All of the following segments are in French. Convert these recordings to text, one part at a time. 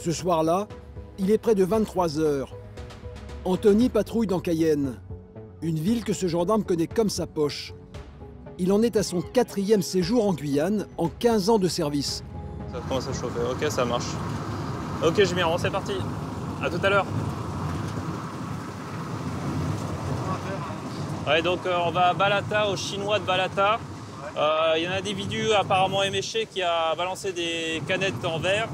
Ce soir-là, il est près de 23 heures. Anthony patrouille dans Cayenne, une ville que ce gendarme connaît comme sa poche. Il en est à son 4e séjour en Guyane, en 15 ans de service. Ça commence à chauffer, ok, ça marche. Ok, Jumiron, c'est parti. À tout à l'heure. Ouais, donc on va à Balata, au chinois de Balata. Il y a un individu apparemment éméché qui a balancé des canettes en verre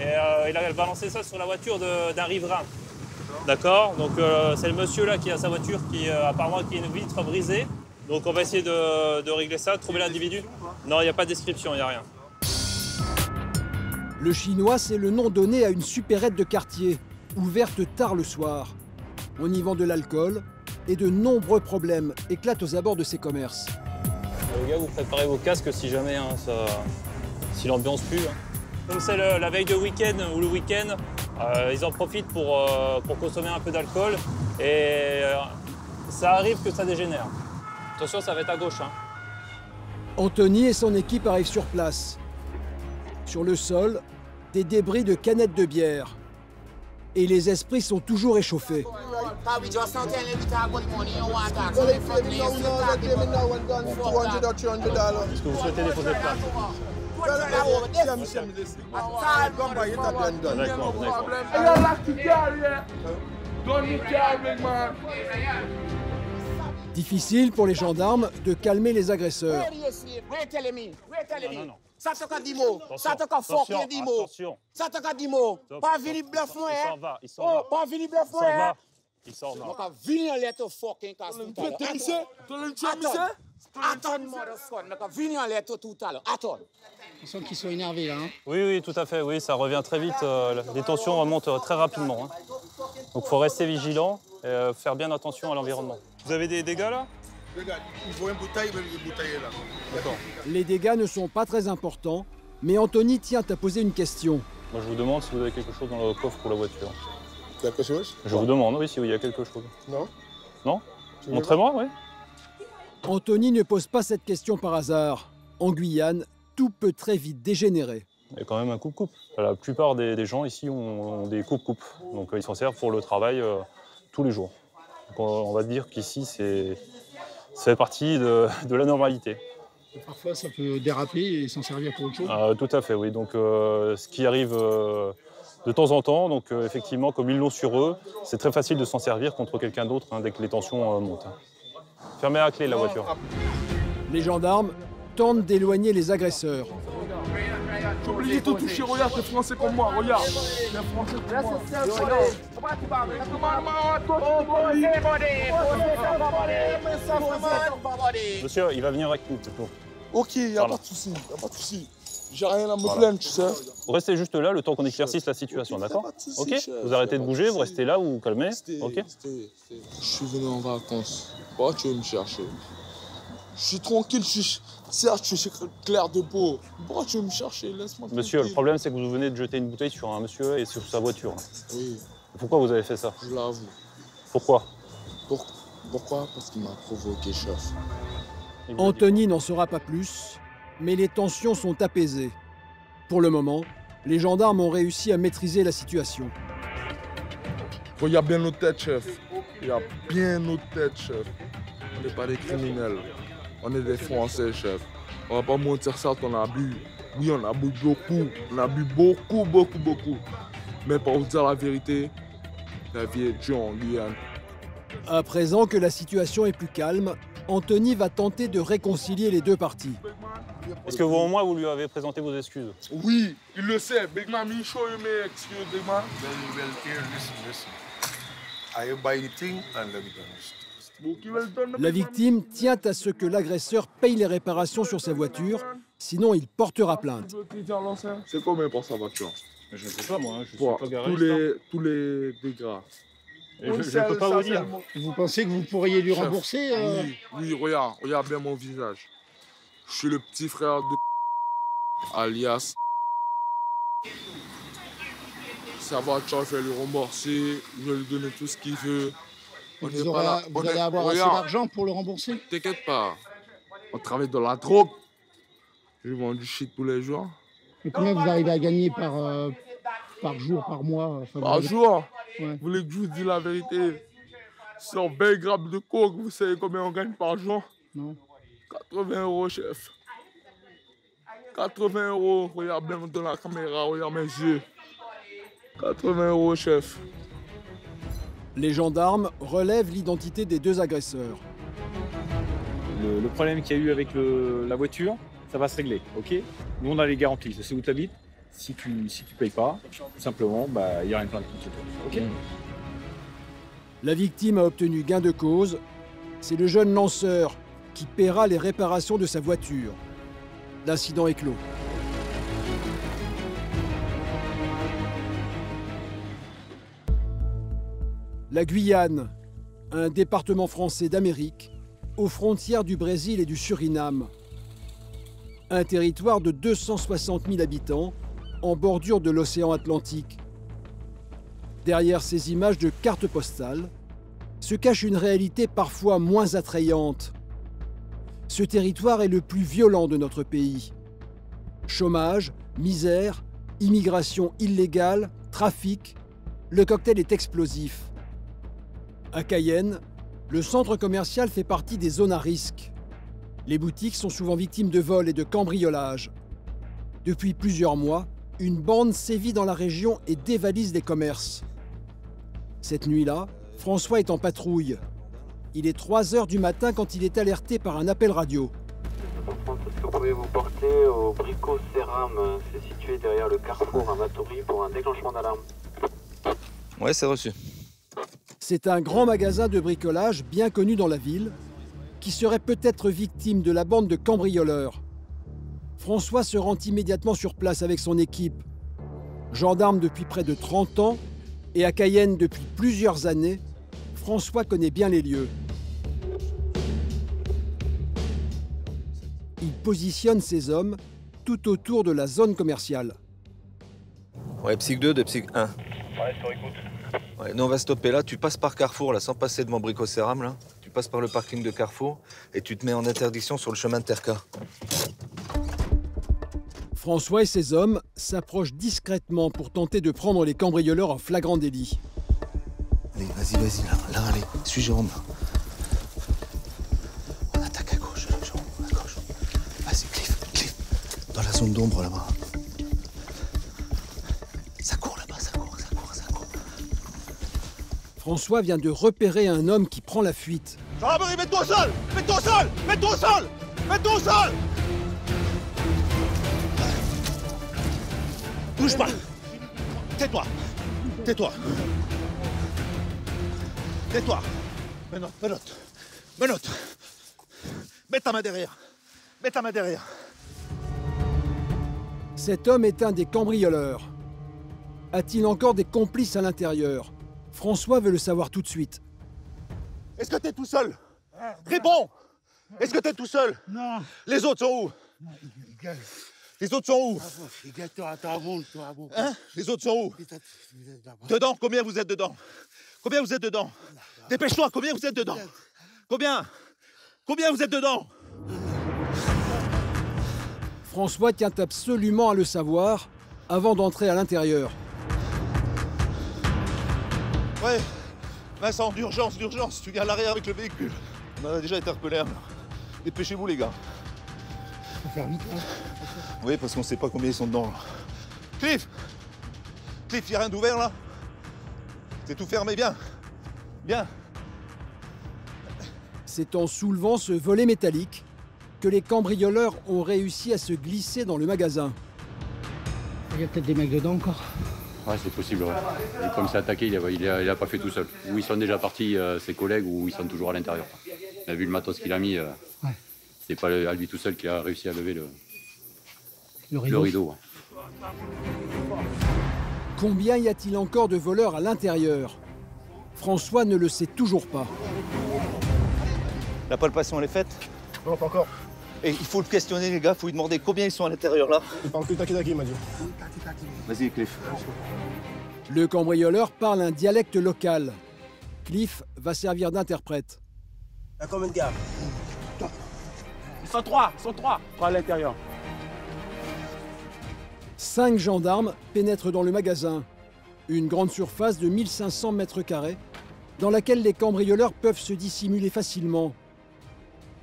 et il a balancé ça sur la voiture d'un riverain. D'accord. Donc c'est le monsieur là qui a sa voiture qui apparemment qui a une vitre brisée. Donc on va essayer de régler ça, de trouver l'individu. Non, il n'y a pas de description, il n'y a rien. Le chinois, c'est le nom donné à une supérette de quartier, ouverte tard le soir. On y vend de l'alcool et de nombreux problèmes éclatent aux abords de ces commerces. Les gars, vous préparez vos casques si jamais, hein, si l'ambiance pue. Hein. Comme c'est la veille de week-end ou le week-end, ils en profitent pour consommer un peu d'alcool et ça arrive que ça dégénère. Attention, ça va être à gauche. Hein. Anthony et son équipe arrivent sur place. Sur le sol, des débris de canettes de bière. Et les esprits sont toujours échauffés. Est-ce que vous souhaitez déposer plainte? D'accord. Difficile pour les gendarmes de calmer les agresseurs. Non, non. Ça te dit mot, ça te fucking dit mot, ça te dit mot. Pas venir bluff moi, hein. Il s'en va. Pas venir bluff moi, hein. Il s'en va. Pas venir en lettre fucking casse tout à l'heure. Attends, motherfucker, venir en lettre tout à l'heure. Attends. On sent qu'ils sont énervés là. Hein. Oui, tout à fait. Oui, ça revient très vite. Les tensions remontent très rapidement. Hein. Donc, il faut rester vigilant et faire bien attention à l'environnement. Vous avez des dégâts là? Il faut une bouteille, mais une bouteille est là. D'accord. Les dégâts ne sont pas très importants, mais Anthony tient à poser une question. Moi, je vous demande si vous avez quelque chose dans le coffre ou la voiture. Quelque chose? Je vous demande, oui, s'il y a quelque chose. Non. Non? Montrez-moi, oui. Anthony ne pose pas cette question par hasard. En Guyane, tout peut très vite dégénérer. Il y a quand même un coupe-coupe. La plupart des gens ici ont des coupe-coupe. Donc, ils s'en servent pour le travail tous les jours. Donc, on va dire qu'ici, ça fait partie de la normalité. Et parfois, ça peut déraper et s'en servir pour autre chose. Tout à fait, oui. Donc, ce qui arrive de temps en temps, donc effectivement, comme ils l'ont sur eux, c'est très facile de s'en servir contre quelqu'un d'autre hein, dès que les tensions montent. Hein. Fermez à clé la voiture. Les gendarmes tentent d'éloigner les agresseurs. J'ai oublié de tout toucher, regarde, t'es français comme moi, regarde. T'es français comme moi. Monsieur, il va venir avec nous, c'est tout. Ok, y a pas de souci, J'ai rien à me plaindre, tu sais. Vous restez juste là le temps qu'on éclaircisse la situation, d'accord? Ok? Vous arrêtez de bouger, vous restez là, vous vous calmez. Ok? Je suis venu en vacances. Pourquoi tu veux me chercher? Je suis tranquille, certes, je suis clair de peau. Pourquoi tu veux me chercher? Laisse-moi. Monsieur, le problème, c'est que vous venez de jeter une bouteille sur un monsieur et sur sa voiture. Oui. Pourquoi vous avez fait ça? Je l'avoue. Pourquoi? Pourquoi? Parce qu'il m'a provoqué, chef. Anthony n'en saura pas plus, mais les tensions sont apaisées. Pour le moment, les gendarmes ont réussi à maîtriser la situation. Regarde bien nos têtes, chef. Regarde bien nos têtes, chef. On n'est pas des criminels. On est des Français, chef. On va pas mentir ça qu'on a bu. Oui, on a bu beaucoup. On a bu beaucoup. Mais pour vous dire la vérité, la vie est dure en Guyane. À présent que la situation est plus calme, Anthony va tenter de réconcilier les deux parties. Est-ce que vous, au moins, vous lui avez présenté vos excuses? Oui, il le sait. Big man, he show you me excuse, big man. Well, here, listen. I buy the thing and let me go. La victime tient à ce que l'agresseur paye les réparations sur sa voiture, sinon il portera plainte. C'est combien pour sa voiture? Je ne sais pas, moi, je suis Pour pas garé. tous les dégâts. Je ne peux pas vous dire. Vous pensez que vous pourriez lui rembourser Oui, regarde bien mon visage. Je suis le petit frère de alias. Sa voiture, je vais lui rembourser, je vais lui donner tout ce qu'il veut. Vous allez avoir assez d'argent pour le rembourser? T'inquiète pas, on travaille dans la drogue. Je vends du shit tous les jours. Et combien vous arrivez à gagner Par jour, par mois? Enfin, Par jour? Ouais. Vous voulez que je vous dise la vérité? Sur 20 grammes de coke, vous savez combien on gagne par jour? Non. 80 €, chef. 80 €. Regarde bien dans la caméra, regarde mes yeux. 80 €, chef. Les gendarmes relèvent l'identité des deux agresseurs. Le problème qu'il y a eu avec la voiture, ça va se régler, ok? Nous, on a les garanties. Je sais où tu habites. Si tu payes pas, tout simplement, bah, il y aura une plainte contre toi. Ok? La victime a obtenu gain de cause. C'est le jeune lanceur qui paiera les réparations de sa voiture. L'incident est clos. La Guyane, un département français d'Amérique, aux frontières du Brésil et du Suriname. Un territoire de 260 000 habitants, en bordure de l'océan Atlantique. Derrière ces images de cartes postales, se cache une réalité parfois moins attrayante. Ce territoire est le plus violent de notre pays. Chômage, misère, immigration illégale, trafic, le cocktail est explosif. À Cayenne, le centre commercial fait partie des zones à risque. Les boutiques sont souvent victimes de vols et de cambriolages. Depuis plusieurs mois, une bande sévit dans la région et dévalise les commerces. Cette nuit-là, François est en patrouille. Il est 3 h du matin quand il est alerté par un appel radio. Est-ce que vous pouvez vous porter au Brico Céram? C'est situé derrière le carrefour à Matoury pour un déclenchement d'alarme. Ouais, c'est reçu. C'est un grand magasin de bricolage bien connu dans la ville, qui serait peut-être victime de la bande de cambrioleurs. François se rend immédiatement sur place avec son équipe. Gendarme depuis près de 30 ans et à Cayenne depuis plusieurs années, François connaît bien les lieux. Il positionne ses hommes tout autour de la zone commerciale. Ouais, psych 2 de psych 1. Ouais, je te écoute. Ouais, nous on va stopper là, tu passes par Carrefour là, sans passer devant Brico Céram là. Tu passes par le parking de Carrefour et tu te mets en interdiction sur le chemin de Terca. François et ses hommes s'approchent discrètement pour tenter de prendre les cambrioleurs en flagrant délit. Allez, vas-y, là, allez, suis Jérôme là. On attaque à gauche, Jérôme, à gauche. Vas-y, Cliff, dans la zone d'ombre là-bas. Ça court là-bas, ça court. François vient de repérer un homme qui prend la fuite. Gendarmerie, mets-toi au sol! Mets-toi au sol! Mets-toi au sol! Mets-toi au sol! Bouge pas! Tais-toi! Tais-toi! Tais-toi! Menotte! Mets ta main derrière! Mets ta main derrière! Cet homme est un des cambrioleurs. A-t-il encore des complices à l'intérieur? François veut le savoir tout de suite. Est-ce que t'es tout seul? Réponds! Est-ce que t'es tout seul? Non. Les autres sont où? Les autres sont où? Hein? Les autres sont où? Dedans? Combien vous êtes dedans? Combien vous êtes dedans? Dépêche-toi, combien vous êtes dedans? Combien? Combien vous êtes dedans? François tient absolument à le savoir avant d'entrer à l'intérieur. Ouais, Vincent, d'urgence, tu viens à l'arrière avec le véhicule. On a déjà interpellé un. Dépêchez-vous les gars. Faut faire vite, hein. Oui, parce qu'on sait pas combien ils sont dedans là. Cliff, y a rien d'ouvert là? C'est tout fermé, bien. C'est en soulevant ce volet métallique que les cambrioleurs ont réussi à se glisser dans le magasin. Il y a peut-être des mecs dedans encore. Ouais, c'est possible, ouais. Et comme c'est attaqué, il a pas fait tout seul. Ou ils sont déjà partis, ses collègues, ou ils sont toujours à l'intérieur. On a vu le matos qu'il a mis, c'est pas à lui tout seul qu'il a réussi à lever le rideau. Ouais. Combien y a-t-il encore de voleurs à l'intérieur? François ne le sait toujours pas. La palpation elle est faite? Non, pas encore. Et il faut le questionner les gars, il faut lui demander combien ils sont à l'intérieur là. Il parle que taki-taki, il m'a dit. Vas-y Cliff. Le cambrioleur parle un dialecte local. Cliff va servir d'interprète. Il y a combien de gars? Ils sont trois à l'intérieur. 5 gendarmes pénètrent dans le magasin, une grande surface de 1500 mètres carrés, dans laquelle les cambrioleurs peuvent se dissimuler facilement.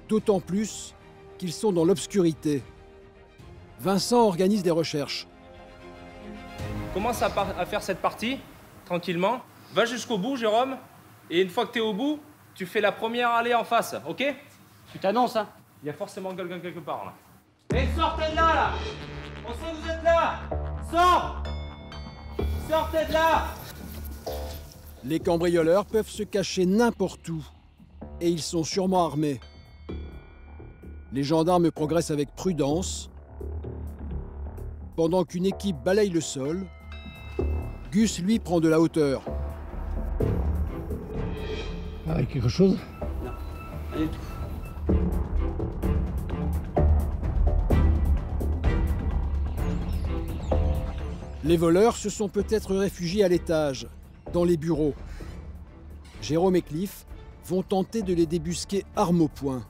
D'autant plus qu'ils sont dans l'obscurité. Vincent organise des recherches. Commence à faire cette partie, tranquillement. Va jusqu'au bout, Jérôme. Et une fois que tu es au bout, tu fais la première allée en face, ok? Tu t'annonces, hein? Il y a forcément quelqu'un quelque part, là. Et sortez de là, là! On sait que vous êtes là! Sors! Sortez de là! Les cambrioleurs peuvent se cacher n'importe où. Et ils sont sûrement armés. Les gendarmes progressent avec prudence. Pendant qu'une équipe balaye le sol, Gus, lui, prend de la hauteur. Avec quelque chose? Non, rien du tout. Les voleurs se sont peut-être réfugiés à l'étage, dans les bureaux. Jérôme et Cliff vont tenter de les débusquer armes au poing.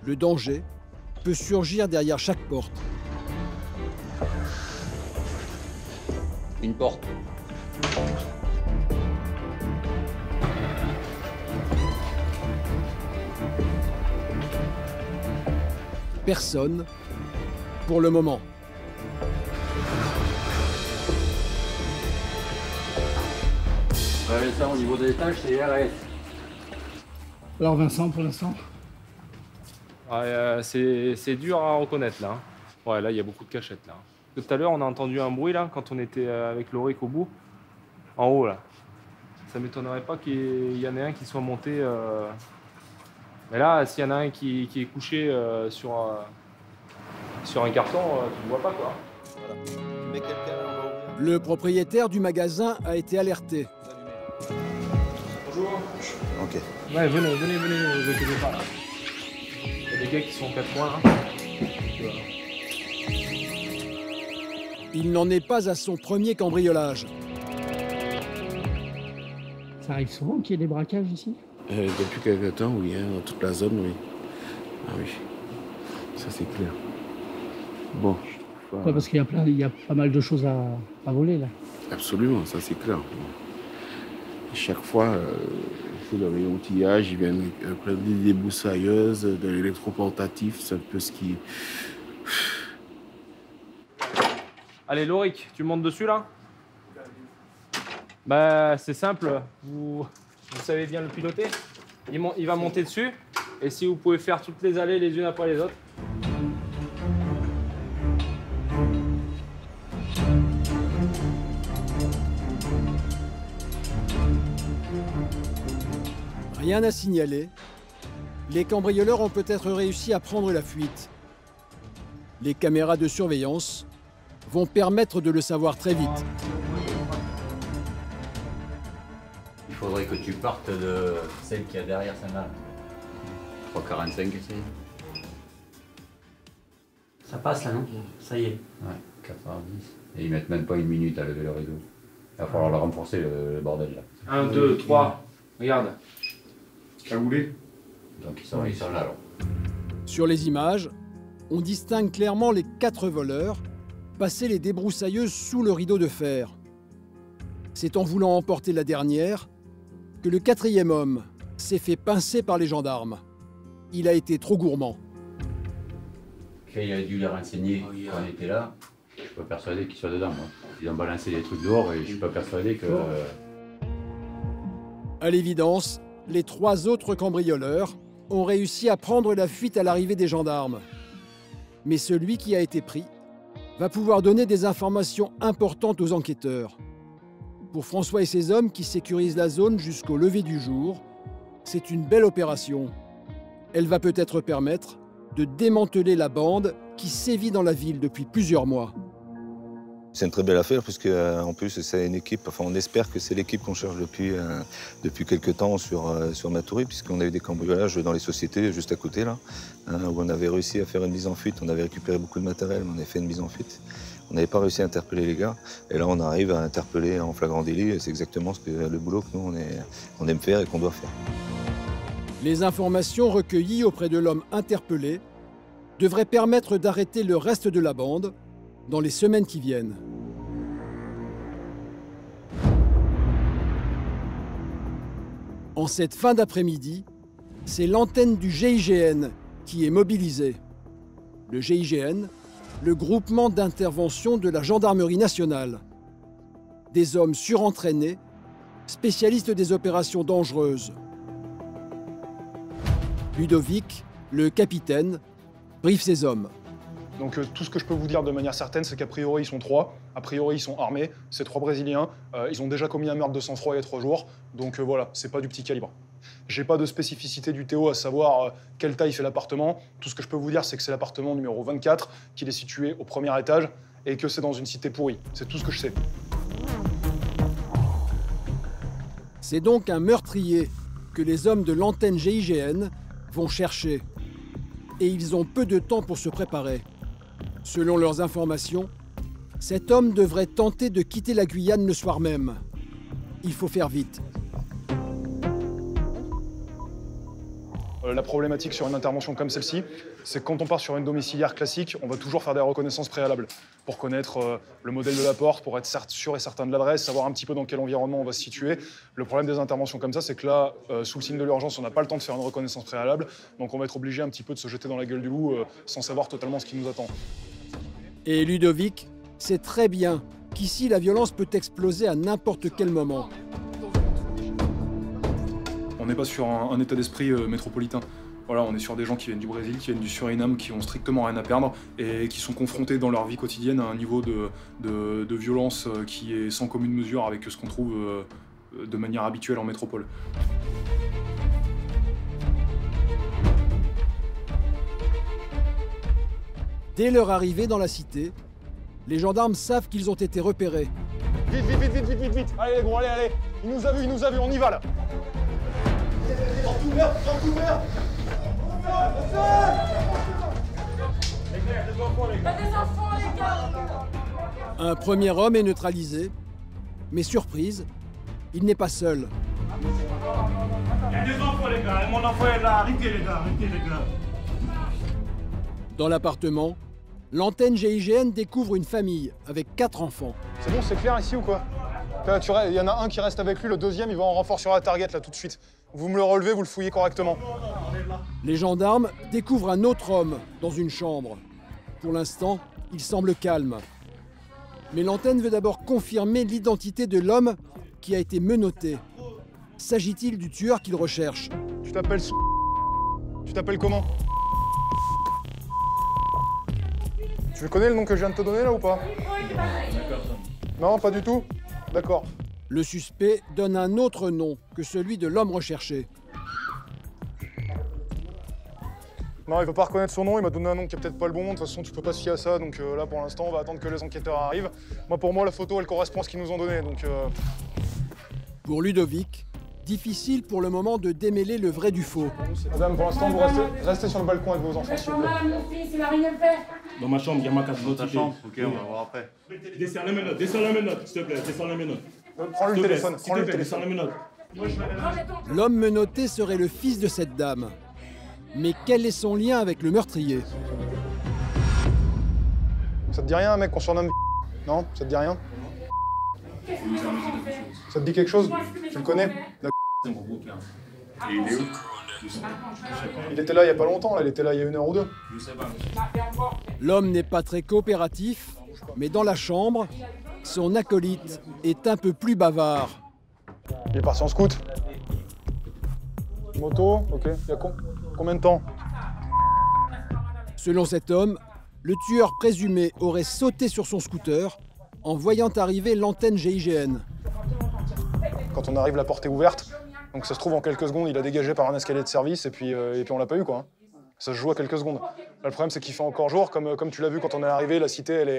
Le danger peut surgir derrière chaque porte. Une porte. Personne, pour le moment. Ouais, ça, au niveau de l'étage, c'est RS. Alors Vincent, pour l'instant? Ouais, c'est dur à reconnaître, là. Ouais, là, il y a beaucoup de cachettes, là. Tout à l'heure, on a entendu un bruit, là, quand on était avec Loric au bout. En haut, là. Ça m'étonnerait pas qu'il y en ait un qui soit monté... Mais là, s'il y en a un qui est couché sur un carton, tu ne vois pas, quoi. Voilà. Tu mets quelqu'un là, on va ouvrir. Le propriétaire du magasin a été alerté. Bonjour. Ok. Ouais, venez, ne vous inquiétez pas, là. Il y a des gars qui sont 4 points, là. Il n'en est pas à son premier cambriolage. Ça arrive souvent qu'il y ait des braquages ici? Depuis quelque temps, oui, hein, dans toute la zone, oui. Ah oui, ça c'est clair. Bon. Ouais, parce qu'il y a pas mal de choses à voler, là. Absolument, ça c'est clair. Et chaque fois, il faut le réoutillage, ils viennent prendre des débroussailleuses, de l'électroportatif, c'est un peu ce qui... Allez, Loric, tu montes dessus, là? Bah, c'est simple. Vous savez bien le piloter. Il va monter dessus. Et si vous pouvez faire toutes les allées les unes après les autres. Rien à signaler. Les cambrioleurs ont peut-être réussi à prendre la fuite. Les caméras de surveillance vont permettre de le savoir très vite. Il faudrait que tu partes de celle qui est derrière celle-là. 3,45 ici. Ça passe là, non? Ça y est. Ouais, 90. Et ils mettent même pas une minute à lever le rideau. Il va falloir le renforcer, le bordel là. 1, 2, 3. Regarde. Cagoulé. Donc ils sont là alors. Sur les images, on distingue clairement les 4 voleurs passer les débroussailleuses sous le rideau de fer. C'est en voulant emporter la dernière que le 4e homme s'est fait pincer par les gendarmes. Il a été trop gourmand. Il a dû les renseigner quand on était là. Je suis pas persuadé qu'ils soient dedans, moi. Ils ont balancé des trucs dehors et je suis pas persuadé que... À l'évidence, les 3 autres cambrioleurs ont réussi à prendre la fuite à l'arrivée des gendarmes. Mais celui qui a été pris va pouvoir donner des informations importantes aux enquêteurs. Pour François et ses hommes qui sécurisent la zone jusqu'au lever du jour, c'est une belle opération. Elle va peut-être permettre de démanteler la bande qui sévit dans la ville depuis plusieurs mois. C'est une très belle affaire puisque en plus c'est une équipe, enfin on espère que c'est l'équipe qu'on cherche depuis quelques temps sur Matoury, puisqu'on a eu des cambriolages dans les sociétés juste à côté là, où on avait réussi à faire une mise en fuite, on avait récupéré beaucoup de matériel, mais on avait fait une mise en fuite. On n'avait pas réussi à interpeller les gars, et là on arrive à interpeller en flagrant délit, et c'est exactement le boulot que nous on aime faire et qu'on doit faire. Les informations recueillies auprès de l'homme interpellé devraient permettre d'arrêter le reste de la bande dans les semaines qui viennent. En cette fin d'après-midi, c'est l'antenne du GIGN qui est mobilisée. Le GIGN, le groupement d'intervention de la gendarmerie nationale. Des hommes surentraînés, spécialistes des opérations dangereuses. Ludovic, le capitaine, briefe ses hommes. Donc tout ce que je peux vous dire de manière certaine, c'est qu'a priori ils sont 3, a priori ils sont armés, c'est 3 Brésiliens, ils ont déjà commis un meurtre de sang-froid il y a 3 jours, donc voilà, c'est pas du petit calibre. J'ai pas de spécificité du Théo à savoir quelle taille fait l'appartement, tout ce que je peux vous dire c'est que c'est l'appartement numéro 24, qu'il est situé au premier étage et que c'est dans une cité pourrie, c'est tout ce que je sais. C'est donc un meurtrier que les hommes de l'antenne GIGN vont chercher. Et ils ont peu de temps pour se préparer. Selon leurs informations, cet homme devrait tenter de quitter la Guyane le soir même. Il faut faire vite. La problématique sur une intervention comme celle-ci, c'est que quand on part sur une domiciliaire classique, on va toujours faire des reconnaissances préalables pour connaître le modèle de la porte, pour être sûr et certain de l'adresse, savoir un petit peu dans quel environnement on va se situer. Le problème des interventions comme ça, c'est que là, sous le signe de l'urgence, on n'a pas le temps de faire une reconnaissance préalable, donc on va être obligé un petit peu de se jeter dans la gueule du loup sans savoir totalement ce qui nous attend. Et Ludovic sait très bien qu'ici, la violence peut exploser à n'importe quel moment. On n'est pas sur un état d'esprit métropolitain. Voilà, on est sur des gens qui viennent du Brésil, qui viennent du Suriname, qui ont strictement rien à perdre et qui sont confrontés dans leur vie quotidienne à un niveau de violence qui est sans commune mesure avec ce qu'on trouve de manière habituelle en métropole. Dès leur arrivée dans la cité, les gendarmes savent qu'ils ont été repérés. Vite, vite, vite, vite, vite, vite, vite. Allez les gros, allez, allez. Il nous a vu, on y va là. Un premier homme est neutralisé, mais surprise, il n'est pas seul. Il y a des enfants les gars, mon enfant est là, arrêtez les gars, Dans l'appartement, l'antenne GIGN découvre une famille avec 4 enfants. C'est bon, c'est clair ici ou quoi? Il y en a un qui reste avec lui, le deuxième il va en renfort sur la target là tout de suite. Vous me le relevez, vous le fouillez correctement. Les gendarmes découvrent un autre homme dans une chambre. Pour l'instant, il semble calme. Mais l'antenne veut d'abord confirmer l'identité de l'homme qui a été menotté. S'agit-il du tueur qu'il recherche? Tu t'appelles Tu t'appelles comment? Tu le connais le nom que je viens de te donner là ou pas? Non, pas du tout? D'accord. Le suspect donne un autre nom que celui de l'homme recherché. Non, il veut pas reconnaître son nom, il m'a donné un nom qui est peut-être pas le bon. De toute façon, tu peux pas se fier à ça, donc là pour l'instant, on va attendre que les enquêteurs arrivent. Pour moi, la photo, elle correspond à ce qu'ils nous ont donné, donc... Pour Ludovic, difficile pour le moment de démêler le vrai du faux. Madame, pour l'instant, vous restez sur le balcon avec vos enfants, s'il vous plaît. Mon fils, il a rien fait. Dans ma chambre, il y a ma carte d'identité. Dans ta chambre, ok, on va voir après. Descends les menottes, s'il te plaît, descends les menottes. Prends le téléphone, prends le téléphone. Descends les menottes. L'homme menotté serait le fils de cette dame. Mais quel est son lien avec le meurtrier? Ça te dit rien, un mec qu'on surnomme Non? Ça te dit rien? Ça te dit quelque chose? Tu le connais? Et il est où? Il était là il y a pas longtemps, là. Il était là il y a 1 heure ou 2. Je sais pas. L'homme n'est pas très coopératif, mais dans la chambre, son acolyte est un peu plus bavard. Il est parti en scout. Moto, ok. Il y a combien de temps? Selon cet homme, le tueur présumé aurait sauté sur son scooter en voyant arriver l'antenne GIGN. Quand on arrive, la porte est ouverte. Donc ça se trouve, en quelques secondes, il a dégagé par un escalier de service et puis on l'a pas eu, quoi. Ça se joue à quelques secondes. Là, le problème, c'est qu'il fait encore jour. Comme tu l'as vu quand on est arrivé, la cité, elle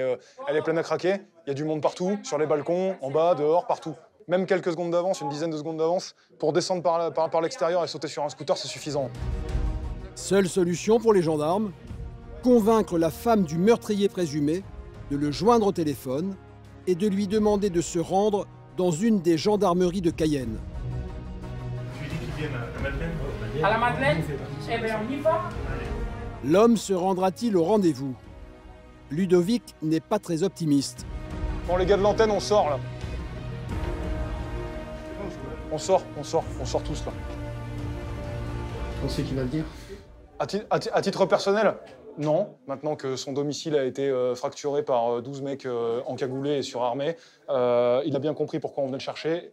est pleine à craquer. Il y a du monde partout, sur les balcons, en bas, dehors, partout. Même quelques secondes d'avance, une dizaine de secondes d'avance, pour descendre par l'extérieur et sauter sur un scooter, c'est suffisant. Seule solution pour les gendarmes, convaincre la femme du meurtrier présumé de le joindre au téléphone et de lui demander de se rendre dans une des gendarmeries de Cayenne. Tu dis qu'ils viennent à la Madeleine? À la Madeleine? Eh bien, on y va. L'homme se rendra-t-il au rendez-vous? Ludovic n'est pas très optimiste. Bon, les gars de l'antenne, on sort là. On sort tous là. On sait qui va le dire. À titre personnel, non. Maintenant que son domicile a été fracturé par 12 mecs encagoulés et surarmés, il a bien compris pourquoi on venait le chercher.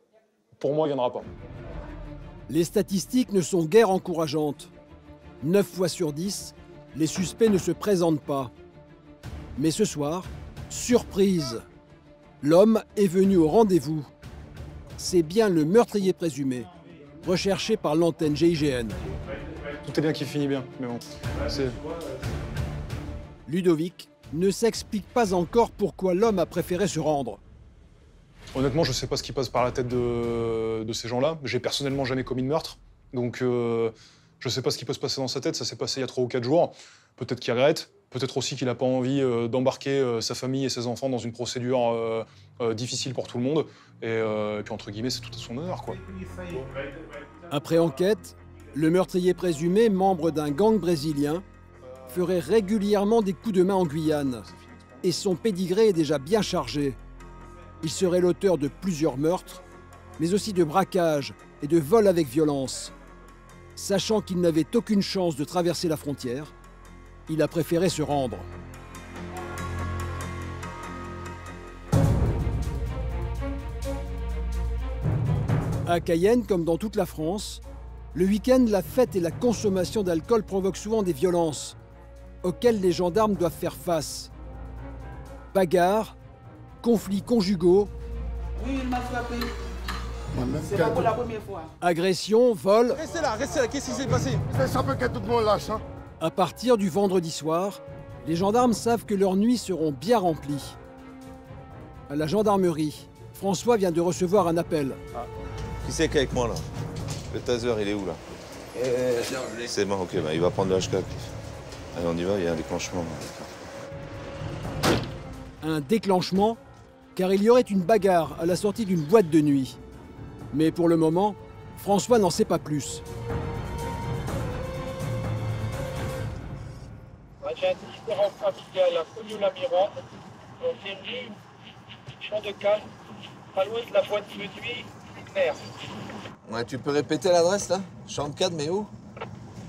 Pour moi, il ne viendra pas. Les statistiques ne sont guère encourageantes. 9 fois sur 10, les suspects ne se présentent pas. Mais ce soir, surprise, l'homme est venu au rendez-vous. C'est bien le meurtrier présumé, recherché par l'antenne GIGN. Tout est bien qui finit bien, mais bon, c'est... Ludovic ne s'explique pas encore pourquoi l'homme a préféré se rendre. Honnêtement, je ne sais pas ce qui passe par la tête de ces gens-là. J'ai personnellement jamais commis de meurtre, donc je ne sais pas ce qui peut se passer dans sa tête. Ça s'est passé il y a 3 ou 4 jours. Peut-être qu'il regrette, peut-être aussi qu'il n'a pas envie d'embarquer sa famille et ses enfants dans une procédure difficile pour tout le monde. Et puis, entre guillemets, c'est tout à son honneur, quoi. Après enquête, le meurtrier présumé, membre d'un gang brésilien, ferait régulièrement des coups de main en Guyane. Et son pédigré est déjà bien chargé. Il serait l'auteur de plusieurs meurtres, mais aussi de braquages et de vols avec violence. Sachant qu'il n'avait aucune chance de traverser la frontière, il a préféré se rendre. À Cayenne, comme dans toute la France, le week-end, la fête et la consommation d'alcool provoquent souvent des violences auxquelles les gendarmes doivent faire face. Bagarres, conflits conjugaux, oui, il m'a frappé. C'est pas pour la première fois. agressions, vols. Restez là, qu'est-ce qui s'est passé? Ça peut qu'être tout le monde lâche, hein. À partir du vendredi soir, les gendarmes savent que leurs nuits seront bien remplies. À la gendarmerie, François vient de recevoir un appel. Ah. Qui c'est qui est avec moi là? Le taser, il est où là? C'est bon, ok, bah, il va prendre le HK. Allez, on y va, il y a un déclenchement. Un déclenchement, car il y aurait une bagarre à la sortie d'une boîte de nuit. Mais pour le moment, François n'en sait pas plus. J'ai un différent familial à Cognou-la-Miron, c'est rue Champ de Cannes, pas loin de la boîte de nuit, merde. Ouais, tu peux répéter l'adresse là? Champ de Cannes, mais où?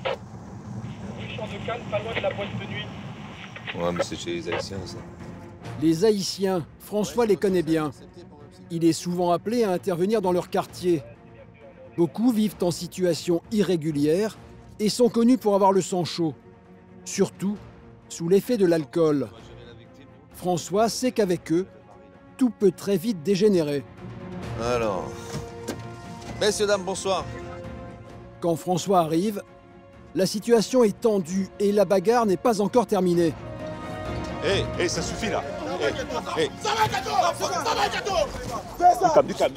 Rue Champ de Cannes, pas loin de la boîte de nuit. Ouais, mais c'est chez les Haïtiens, ça. Les Haïtiens, François les connaît bien. Il est souvent appelé à intervenir dans leur quartier. Beaucoup vivent en situation irrégulière et sont connus pour avoir le sang chaud. Surtout sous l'effet de l'alcool. François sait qu'avec eux, tout peut très vite dégénérer. Alors... Messieurs, dames, bonsoir. Quand François arrive, la situation est tendue et la bagarre n'est pas encore terminée. Hé, ça suffit là. Hé. Ça va, Kato! Ça va, Kato! Du calme,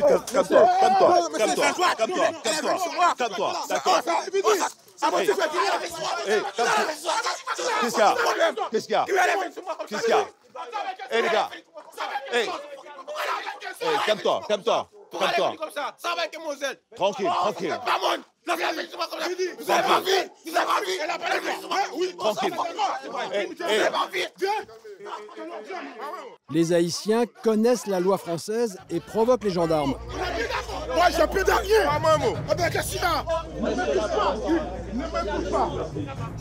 calme-toi, d'accord. Qu'est-ce qu'il y a? Hé les gars. Hé, calme-toi. Ça va, demoiselle. Tranquille. Les Haïtiens connaissent la loi française et provoquent les gendarmes. Moi, j'ai plus d'arrière. Pas un mot. Qu'est-ce qu'il y a? Ne me bouge pas.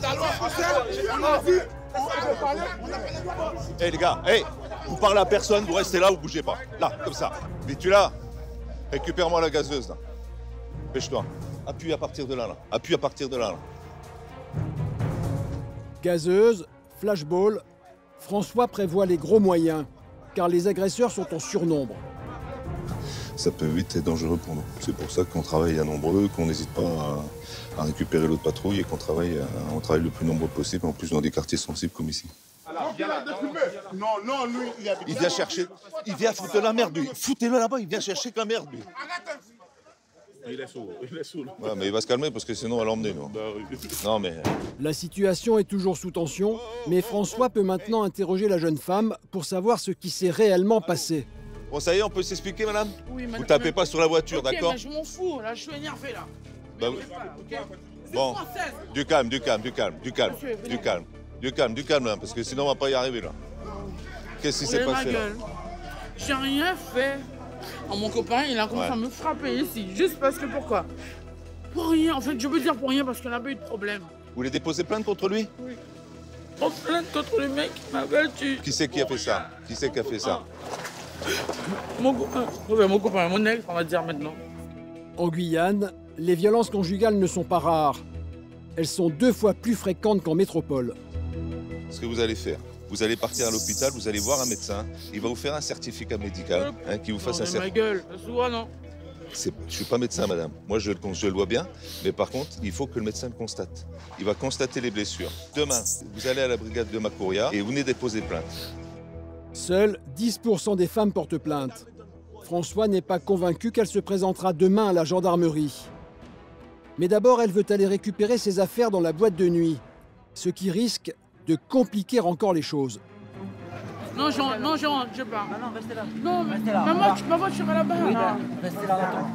La loi française, on a vu. Hé les gars, vous parlez à personne, vous restez là, vous bougez pas. Là, comme ça. Mais tu là, récupère-moi la gazeuse là. Pêche-toi. Appuie à partir de là. Gazeuse, flashball, François prévoit les gros moyens, car les agresseurs sont en surnombre. Ça peut vite être dangereux pour nous. C'est pour ça qu'on travaille à nombreux, qu'on n'hésite pas à récupérer l'autre patrouille et qu'on travaille le plus nombreux possible, en plus dans des quartiers sensibles comme ici. Non, lui, il vient chercher, il vient foutre la merde, lui. Foutez-le là-bas, il vient chercher que la merde, lui. Il est saoul. Ouais, mais il va se calmer parce que sinon on va l'emmener, nous. Non, mais... La situation est toujours sous tension, mais François peut maintenant interroger la jeune femme pour savoir ce qui s'est réellement passé. Bon, ça y est, on peut s'expliquer, madame? Oui, madame. Vous tapez pas sur la voiture, okay, d'accord? Mais je m'en fous, là, je suis énervé, là. Bah, oui. Bon, du calme, madame, parce que sinon on va pas y arriver, là. Qu'est-ce qui s'est passé là? J'ai rien fait. Mon copain, il a commencé à me frapper ici. Juste parce que pourquoi? Pour rien. En fait, je veux dire pour rien parce qu'on n'a pas eu de problème. Vous voulez déposer plainte contre lui? Oui. On plainte contre le mec qui m'a battu. Qui c'est qui a fait ça? Qui c'est qui a fait ça? Mon copain. Ouais, mon copain, mon ex, on va dire maintenant. En Guyane, les violences conjugales ne sont pas rares. Elles sont 2 fois plus fréquentes qu'en métropole. Ce que vous allez faire, vous allez partir à l'hôpital, vous allez voir un médecin, il va vous faire un certificat médical, qui vous fasse un certificat. Ma gueule, souvent non. Je ne suis pas médecin, madame. Moi, je le vois bien. Mais par contre, il faut que le médecin le constate. Il va constater les blessures. Demain, vous allez à la brigade de Macouria et vous venez déposer plainte. Seuls 10% des femmes portent plainte. François n'est pas convaincu qu'elle se présentera demain à la gendarmerie. Mais d'abord, elle veut aller récupérer ses affaires dans la boîte de nuit, ce qui risque de compliquer encore les choses. Non, je rentre, je pars. Non, restez là. Non, restez là. Ma voiture est là-bas. Oui, restez là, attends.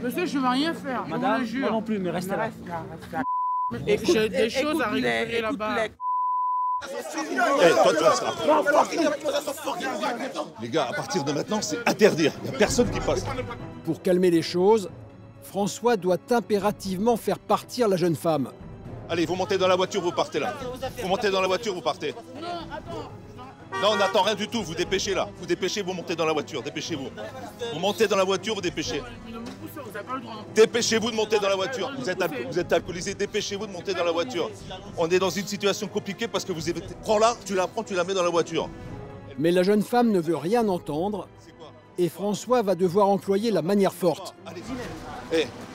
Monsieur, je ne vais rien faire. Madame, je vous le jure. moi non plus, mais restez là. J'ai des choses à récupérer là-bas. Toi, tu restes là. Les gars, à partir de maintenant, c'est interdire. Il n'y a personne qui passe. Pour calmer les choses, François doit impérativement faire partir la jeune femme. Allez, vous montez dans la voiture, vous partez là. Vous montez dans la voiture, vous partez. Non, attends. Non, on n'attend rien du tout. Vous dépêchez là. Vous dépêchez, vous montez dans la voiture. Dépêchez-vous. Vous montez dans la voiture, vous dépêchez. Dépêchez-vous de monter dans la voiture. Vous êtes alcoolisé. Dépêchez-vous de monter dans la voiture. On est dans une situation compliquée parce que vous avez... Prends-la, tu la mets dans la voiture. Mais la jeune femme ne veut rien entendre et François va devoir employer la manière forte. Allez,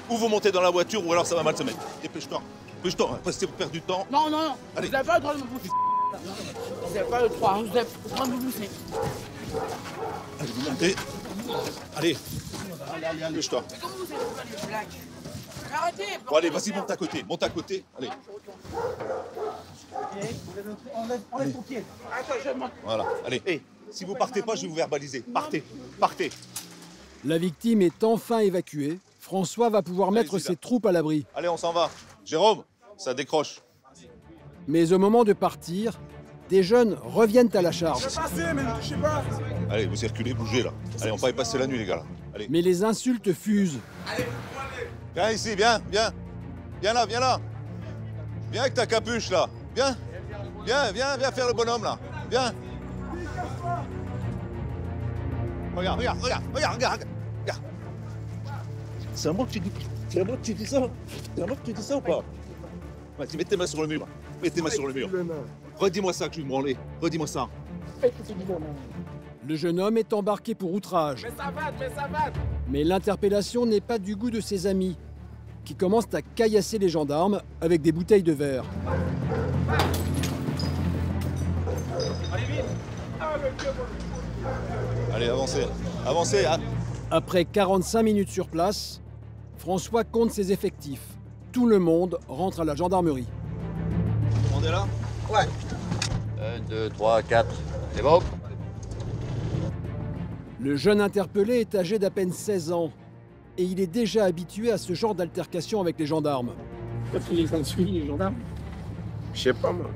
ou vous montez dans la voiture ou alors ça va mal se mettre. Dépêche-toi. Dépêche-toi. Après, c'est pour perdre du temps. Non. Allez. Vous n'avez pas le droit de me pousser. Vous n'avez pas le droit. Vous avez le droit de me pousser. Allez, vous montez. Allez. Dépêche-toi. Comment vous avez pas les blagues? Arrêtez. Bon, allez, vas-y, monte à côté. Monte à côté. Allez. On laisse ton pied. Attends, je monte. Voilà. Allez. Hey, si vous partez pas, je vais vous verbaliser. Partez. Partez. La victime est enfin évacuée. François va pouvoir mettre ses troupes à l'abri. Allez, on s'en va. Jérôme, ça décroche. Mais au moment de partir, des jeunes reviennent à la charge. Allez, vous circulez, bougez là. Allez, on va y passer la nuit, les gars. Là. Allez. Mais les insultes fusent. Viens ici, viens. Viens là. Viens avec ta capuche là. Viens faire le bonhomme là. Viens. Regarde. C'est à moi que tu dis ça. C'est à moi que tu dis ça ou pas? Vas-y, mets tes mains sur le mur. Redis-moi ça que je vais me branler. Redis-moi ça. Le jeune homme est embarqué pour outrage. Mais ça va. Mais l'interpellation n'est pas du goût de ses amis, qui commencent à caillasser les gendarmes avec des bouteilles de verre. Allez, avancez. Hein. Après 45 minutes sur place, François compte ses effectifs. Tout le monde rentre à la gendarmerie. On est là? Ouais. 1, 2, 3, 4. C'est bon? Le jeune interpellé est âgé d'à peine 16 ans et il est déjà habitué à ce genre d'altercation avec les gendarmes. Pourquoi tu les insultes, les gendarmes? Je sais pas, moi.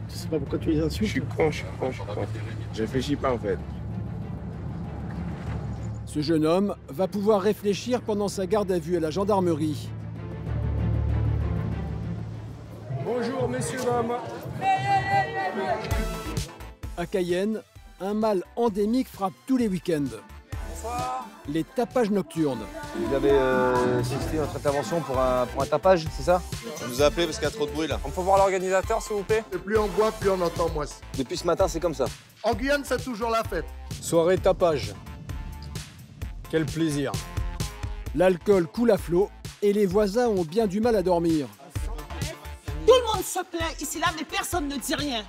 Tu sais pas pourquoi tu les insultes? Je suis con. Je réfléchis pas, en fait. Ce jeune homme va pouvoir réfléchir pendant sa garde à vue à la gendarmerie. Bonjour, messieurs, dames. À Cayenne, un mal endémique frappe tous les week-ends. Bonsoir. Les tapages nocturnes. Vous avez assisté à notre intervention pour un tapage, c'est ça? On nous a appelé parce qu'il y a trop de bruit là. On peut voir l'organisateur, s'il vous plaît? Et plus on boit, plus on entend moins. Depuis ce matin, c'est comme ça. En Guyane, c'est toujours la fête. Soirée tapage. Quel plaisir. L'alcool coule à flot et les voisins ont bien du mal à dormir. Tout le monde se plaint ici là, mais personne ne dit rien.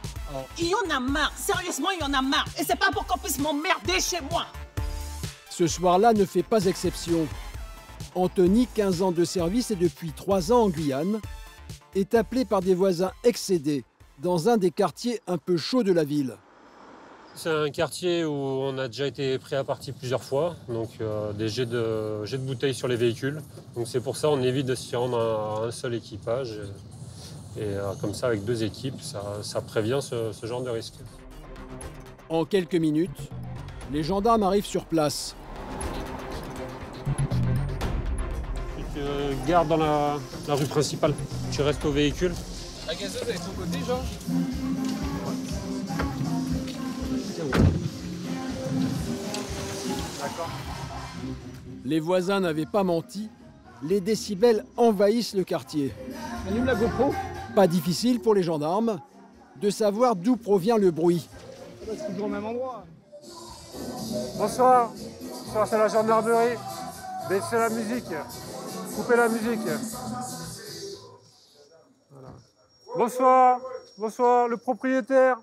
Il y en a marre, sérieusement, il y en a marre. Et c'est pas pour qu'on puisse m'emmerder chez moi. Ce soir-là ne fait pas exception. Anthony, 15 ans de service et depuis 3 ans en Guyane, est appelé par des voisins excédés dans un des quartiers un peu chauds de la ville. C'est un quartier où on a déjà été pris à partie plusieurs fois, donc des jets de bouteilles sur les véhicules. Donc c'est pour ça qu'on évite de s'y rendre à un seul équipage. Et comme ça, avec 2 équipes, ça prévient ce genre de risque. En quelques minutes, les gendarmes arrivent sur place. Tu te gardes dans la rue principale. Tu restes au véhicule. La gazeuse, elle est de ton côté, Georges? D'accord. Les voisins n'avaient pas menti. Les décibels envahissent le quartier. Allume la GoPro. Pas difficile pour les gendarmes de savoir d'où provient le bruit. C'est toujours au même endroit. Bonsoir. Bonsoir, c'est la gendarmerie. Baissez la musique. Coupez la musique. Voilà. Bonsoir. Bonsoir, le propriétaire.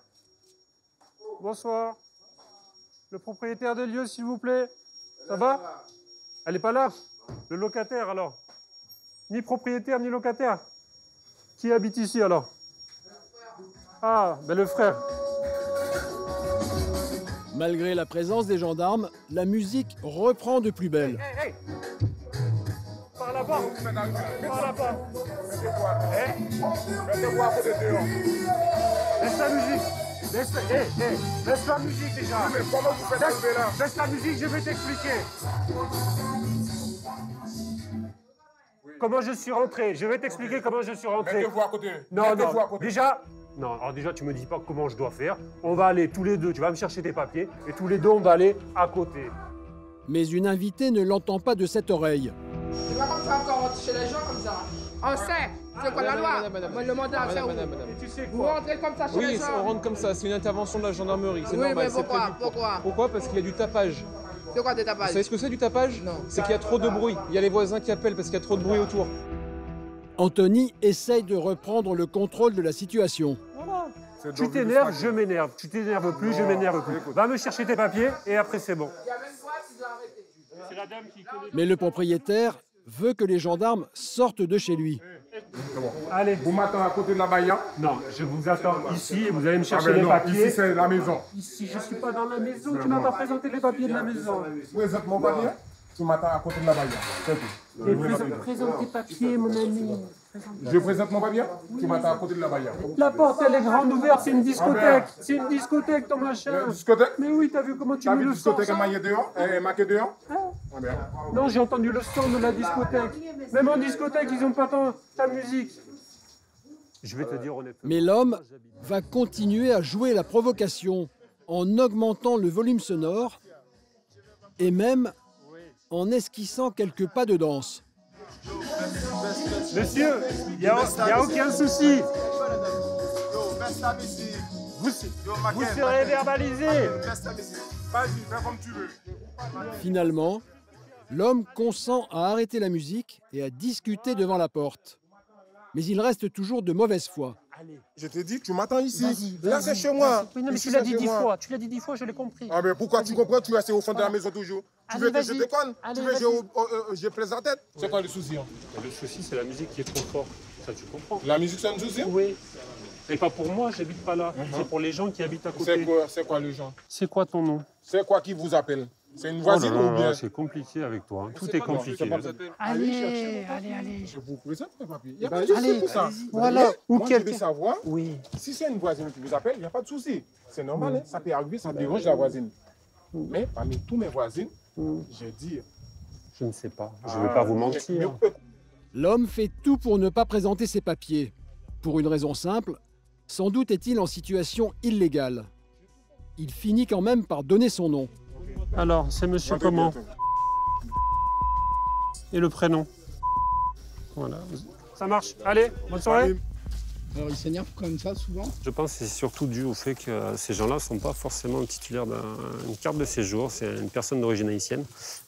Bonsoir. Le propriétaire des lieux, s'il vous plaît. Ça va? Elle n'est pas là? Le locataire, alors? Ni propriétaire, ni locataire? Qui habite ici, alors? Ah, ben le frère. Malgré la présence des gendarmes, la musique reprend de plus belle. Hey. Par là-bas. Par là-bas. Mettez-vous à côté dehors. Laisse la musique. Laisse la musique déjà. Mais comment vous faites arriver là? Laisse la musique, je vais t'expliquer. Comment je suis rentré. Je vais t'expliquer comment je suis rentré. Mettez-vous à côté. Non. Mettez-vous à côté. Déjà, non, alors déjà, tu me dis pas comment je dois faire. On va aller tous les deux, tu vas me chercher tes papiers, et tous les deux, on va aller à côté. Mais une invitée ne l'entend pas de cette oreille. C'est pas comme ça encore chez les gens comme ça. On sait, c'est quoi la loi? Moi, le mandat, c'est où? Tu sais Vous rentrez comme ça chez les gens? Oui, on rentre comme ça, c'est une intervention de la gendarmerie, c'est Oui, normal. mais pourquoi? Pourquoi? Parce qu'il y a du tapage. C'est quoi des tapages? Vous savez ce que c'est du tapage? Non. C'est qu'il y a trop de bruit. Il y a les voisins qui appellent parce qu'il y a trop de bruit autour. Anthony essaye de reprendre le contrôle de la situation. Voilà. Tu t'énerves, je m'énerve. Tu t'énerves plus, je m'énerve plus. Va me chercher tes papiers et après c'est bon. C'est la dame qui connaît. Mais le propriétaire veut que les gendarmes sortent de chez lui. Allez. Vous m'attendez à côté de la baïa? Non, je vous attends ici et vous allez me chercher les non, papiers. Ici, c'est la maison. Ici, je ne suis pas dans la maison. Tu m'as pas présenté les papiers de la maison. Présente mon papier. Tu m'attends à côté de la baïa. C'est tout. Présente tes papiers, mon ami. Je présente mon papier. Tu m'attends à côté de la baïa. La porte, elle est grande ouverte, c'est une discothèque. C'est une discothèque, ton machin. Une discothèque? Mais oui, t'as vu comment tu T'as mets vu le son, discothèque maillée dehors? Marquée dehors? Ah bien. Non, j'ai entendu le son de la discothèque. Même en discothèque, ils n'ont pas ta musique. Je vais te dire honnêtement. Mais l'homme va continuer à jouer la provocation en augmentant le volume sonore et même en esquissant quelques pas de danse. Monsieur, il n'y a aucun souci. Vous serez verbalisé. Vas-y, fais comme tu veux. Finalement, l'homme consent à arrêter la musique et à discuter devant la porte. Mais il reste toujours de mauvaise foi. Je te dis que tu m'attends ici. Là, c'est chez moi. Oui, non, mais Ici, tu l'as c'est dit chez 10 moi. fois. Tu l'as dit 10 fois, je l'ai compris. Ah, mais pourquoi tu comprends? Tu restes au fond de la maison toujours. Tu veux que je déconne? Tu veux que je plaise la tête? C'est quoi le souci? Le souci, c'est la musique qui est trop forte. Ça, tu comprends? La musique, c'est un souci? Oui. Et pas pour moi, j'habite pas là. C'est pour les gens qui habitent à côté. C'est quoi les gens? C'est quoi ton nom? C'est quoi qui vous appelle? C'est une voisine ou bien? C'est compliqué avec toi. Hein. Tout est compliqué. Allez. Je vous présente mes papiers. Il n'y a Ben, pas de souci pour ça. Voilà. Ou Moi, je vais savoir. Oui. Si c'est une voisine qui vous appelle, il n'y a pas de souci. C'est normal, hein. Ça peut arriver, ça dérange la voisine. Mais parmi tous mes voisines, je dis... Je ne sais pas. Je ne vais pas vous mentir. L'homme fait tout pour ne pas présenter ses papiers. Pour une raison simple, sans doute est-il en situation illégale. Il finit quand même par donner son nom. Alors, c'est monsieur comment? Et le prénom? Voilà. Ça marche. Allez, bonne soirée. Alors, il s'énerve comme ça souvent? Je pense que c'est surtout dû au fait que ces gens-là ne sont pas forcément titulaires d'une carte de séjour. C'est une personne d'origine haïtienne.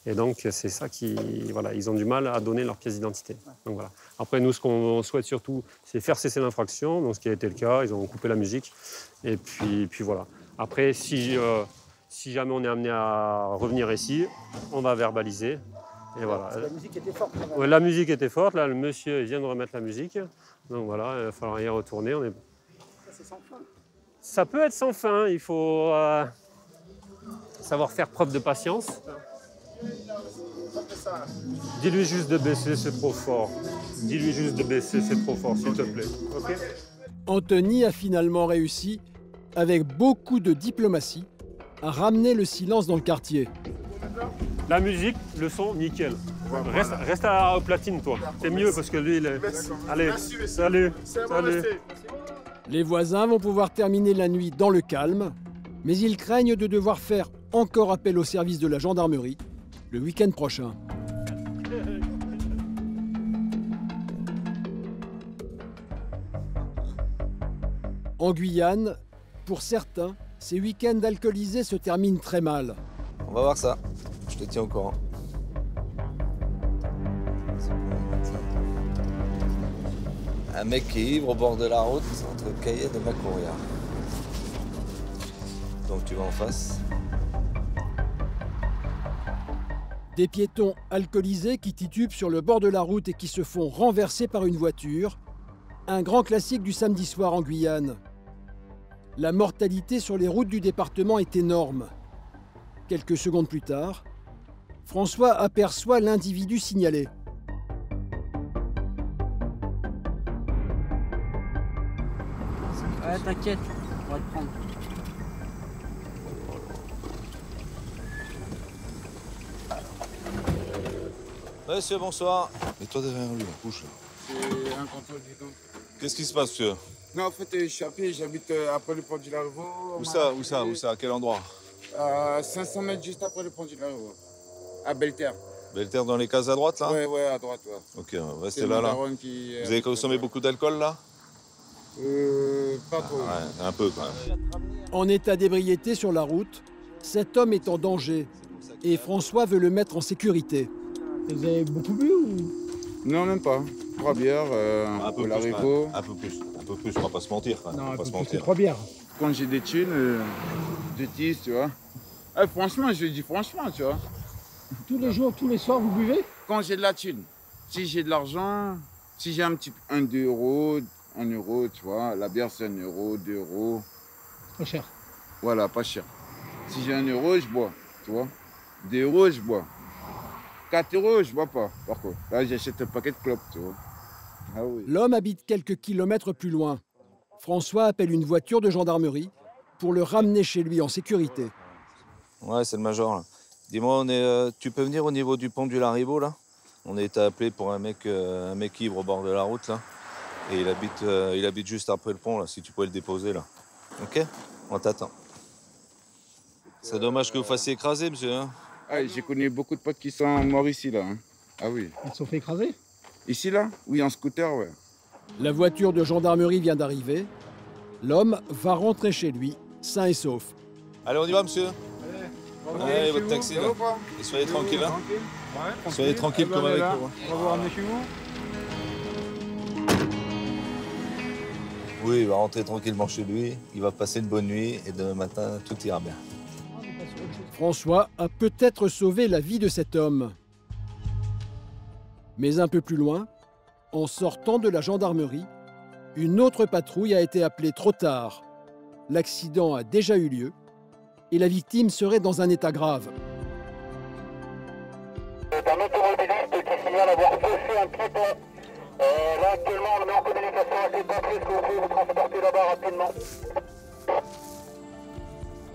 Et donc, c'est ça qui... Voilà, ils ont du mal à donner leur pièce d'identité. Donc voilà. Après, nous, ce qu'on souhaite surtout, c'est faire cesser l'infraction. Donc, ce qui a été le cas, ils ont coupé la musique. Et puis voilà. Après, si jamais on est amené à revenir ici, on va verbaliser. Et voilà. La musique était forte. Ouais, la musique était forte. Là, le monsieur vient de remettre la musique. Donc voilà, il va falloir y retourner. C'est sans fin. Ça peut être sans fin. Il faut savoir faire preuve de patience. Dis-lui juste de baisser, c'est trop fort. Dis-lui juste de baisser, c'est trop fort, s'il te plaît. Okay. Anthony a finalement réussi, avec beaucoup de diplomatie, a ramené le silence dans le quartier. La musique, le son, nickel. Reste à la platine, toi. C'est mieux parce que lui, il est... Allez, salut. Les voisins vont pouvoir terminer la nuit dans le calme, mais ils craignent de devoir faire encore appel au service de la gendarmerie le week-end prochain. En Guyane, pour certains, ces week-ends alcoolisés se terminent très mal. On va voir ça. Je te tiens au courant. Un mec qui est ivre au bord de la route entre Cayenne et Macouria. Donc tu vas en face. Des piétons alcoolisés qui titubent sur le bord de la route et qui se font renverser par une voiture. Un grand classique du samedi soir en Guyane. La mortalité sur les routes du département est énorme. Quelques secondes plus tard, François aperçoit l'individu signalé. Ouais, t'inquiète, on va te prendre. Monsieur, bonsoir. Mets-toi derrière lui, couche. C'est un contrôle du camp. Qu'est-ce qui se passe, monsieur? Non, en fait, je suis à pied, j'habite après le pont du Larivot. Où ça? À quel endroit? 500 mètres juste après le pont du Larivot. À Belterre. Belterre dans les cases à droite, là? Ouais, à droite, ouais. Ok, restez là. Vous avez consommé beaucoup d'alcool, là? Pas trop. Ouais, un peu, quand même. En état d'ébriété sur la route, cet homme est en danger et François veut le mettre en sécurité. Vous avez beaucoup bu ou? Non, même pas. 3 bières, un peu Larivot. Un peu plus, on va pas se mentir. Non, on va pas se plus que mentir. 3 bières. Quand j'ai des thunes, je tisse, tu vois. Franchement, je le dis franchement, tu vois. Tous les jours, tous les soirs, vous buvez? Quand j'ai de la thune. Si j'ai de l'argent, si j'ai un petit 2 euros, 1 euro, tu vois. La bière, c'est 1 euro, 2 euros. Pas cher. Voilà, pas cher. Si j'ai 1 euro, je bois, tu vois. 2 euros, je bois. 4 euros, je bois pas, par contre. Là, j'achète un paquet de clopes, tu vois. Ah oui. L'homme habite quelques kilomètres plus loin. François appelle une voiture de gendarmerie pour le ramener chez lui en sécurité. Ouais, c'est le major, là. Dis-moi, tu peux venir au niveau du pont du Larivot, là? On a été appelé pour un mec ivre au bord de la route, là. Et il habite juste après le pont, là, si tu pouvais le déposer, là. Ok? On t'attend. C'est dommage que vous fassiez écraser, monsieur, hein? Ah, j'ai connu beaucoup de potes qui sont morts ici, là. Hein. Ah oui. Ils se sont fait écraser? Ici, là? Oui, en scooter, ouais. La voiture de gendarmerie vient d'arriver. L'homme va rentrer chez lui, sain et sauf. Allez, on y va, monsieur? Allez, votre taxi, là. Et soyez tranquille, hein? Soyez tranquille comme avec nous. On va vous ramener chez vous? Oui, il va rentrer tranquillement chez lui. Il va passer une bonne nuit et demain matin, tout ira bien. François a peut-être sauvé la vie de cet homme. Mais un peu plus loin, en sortant de la gendarmerie, une autre patrouille a été appelée trop tard. L'accident a déjà eu lieu et la victime serait dans un état grave. C'est un automobiliste qui signale avoir fauché un piéton. Là, actuellement, on le met en communication avec les pompiers. Est-ce que vous pouvez vous transporter là-bas rapidement?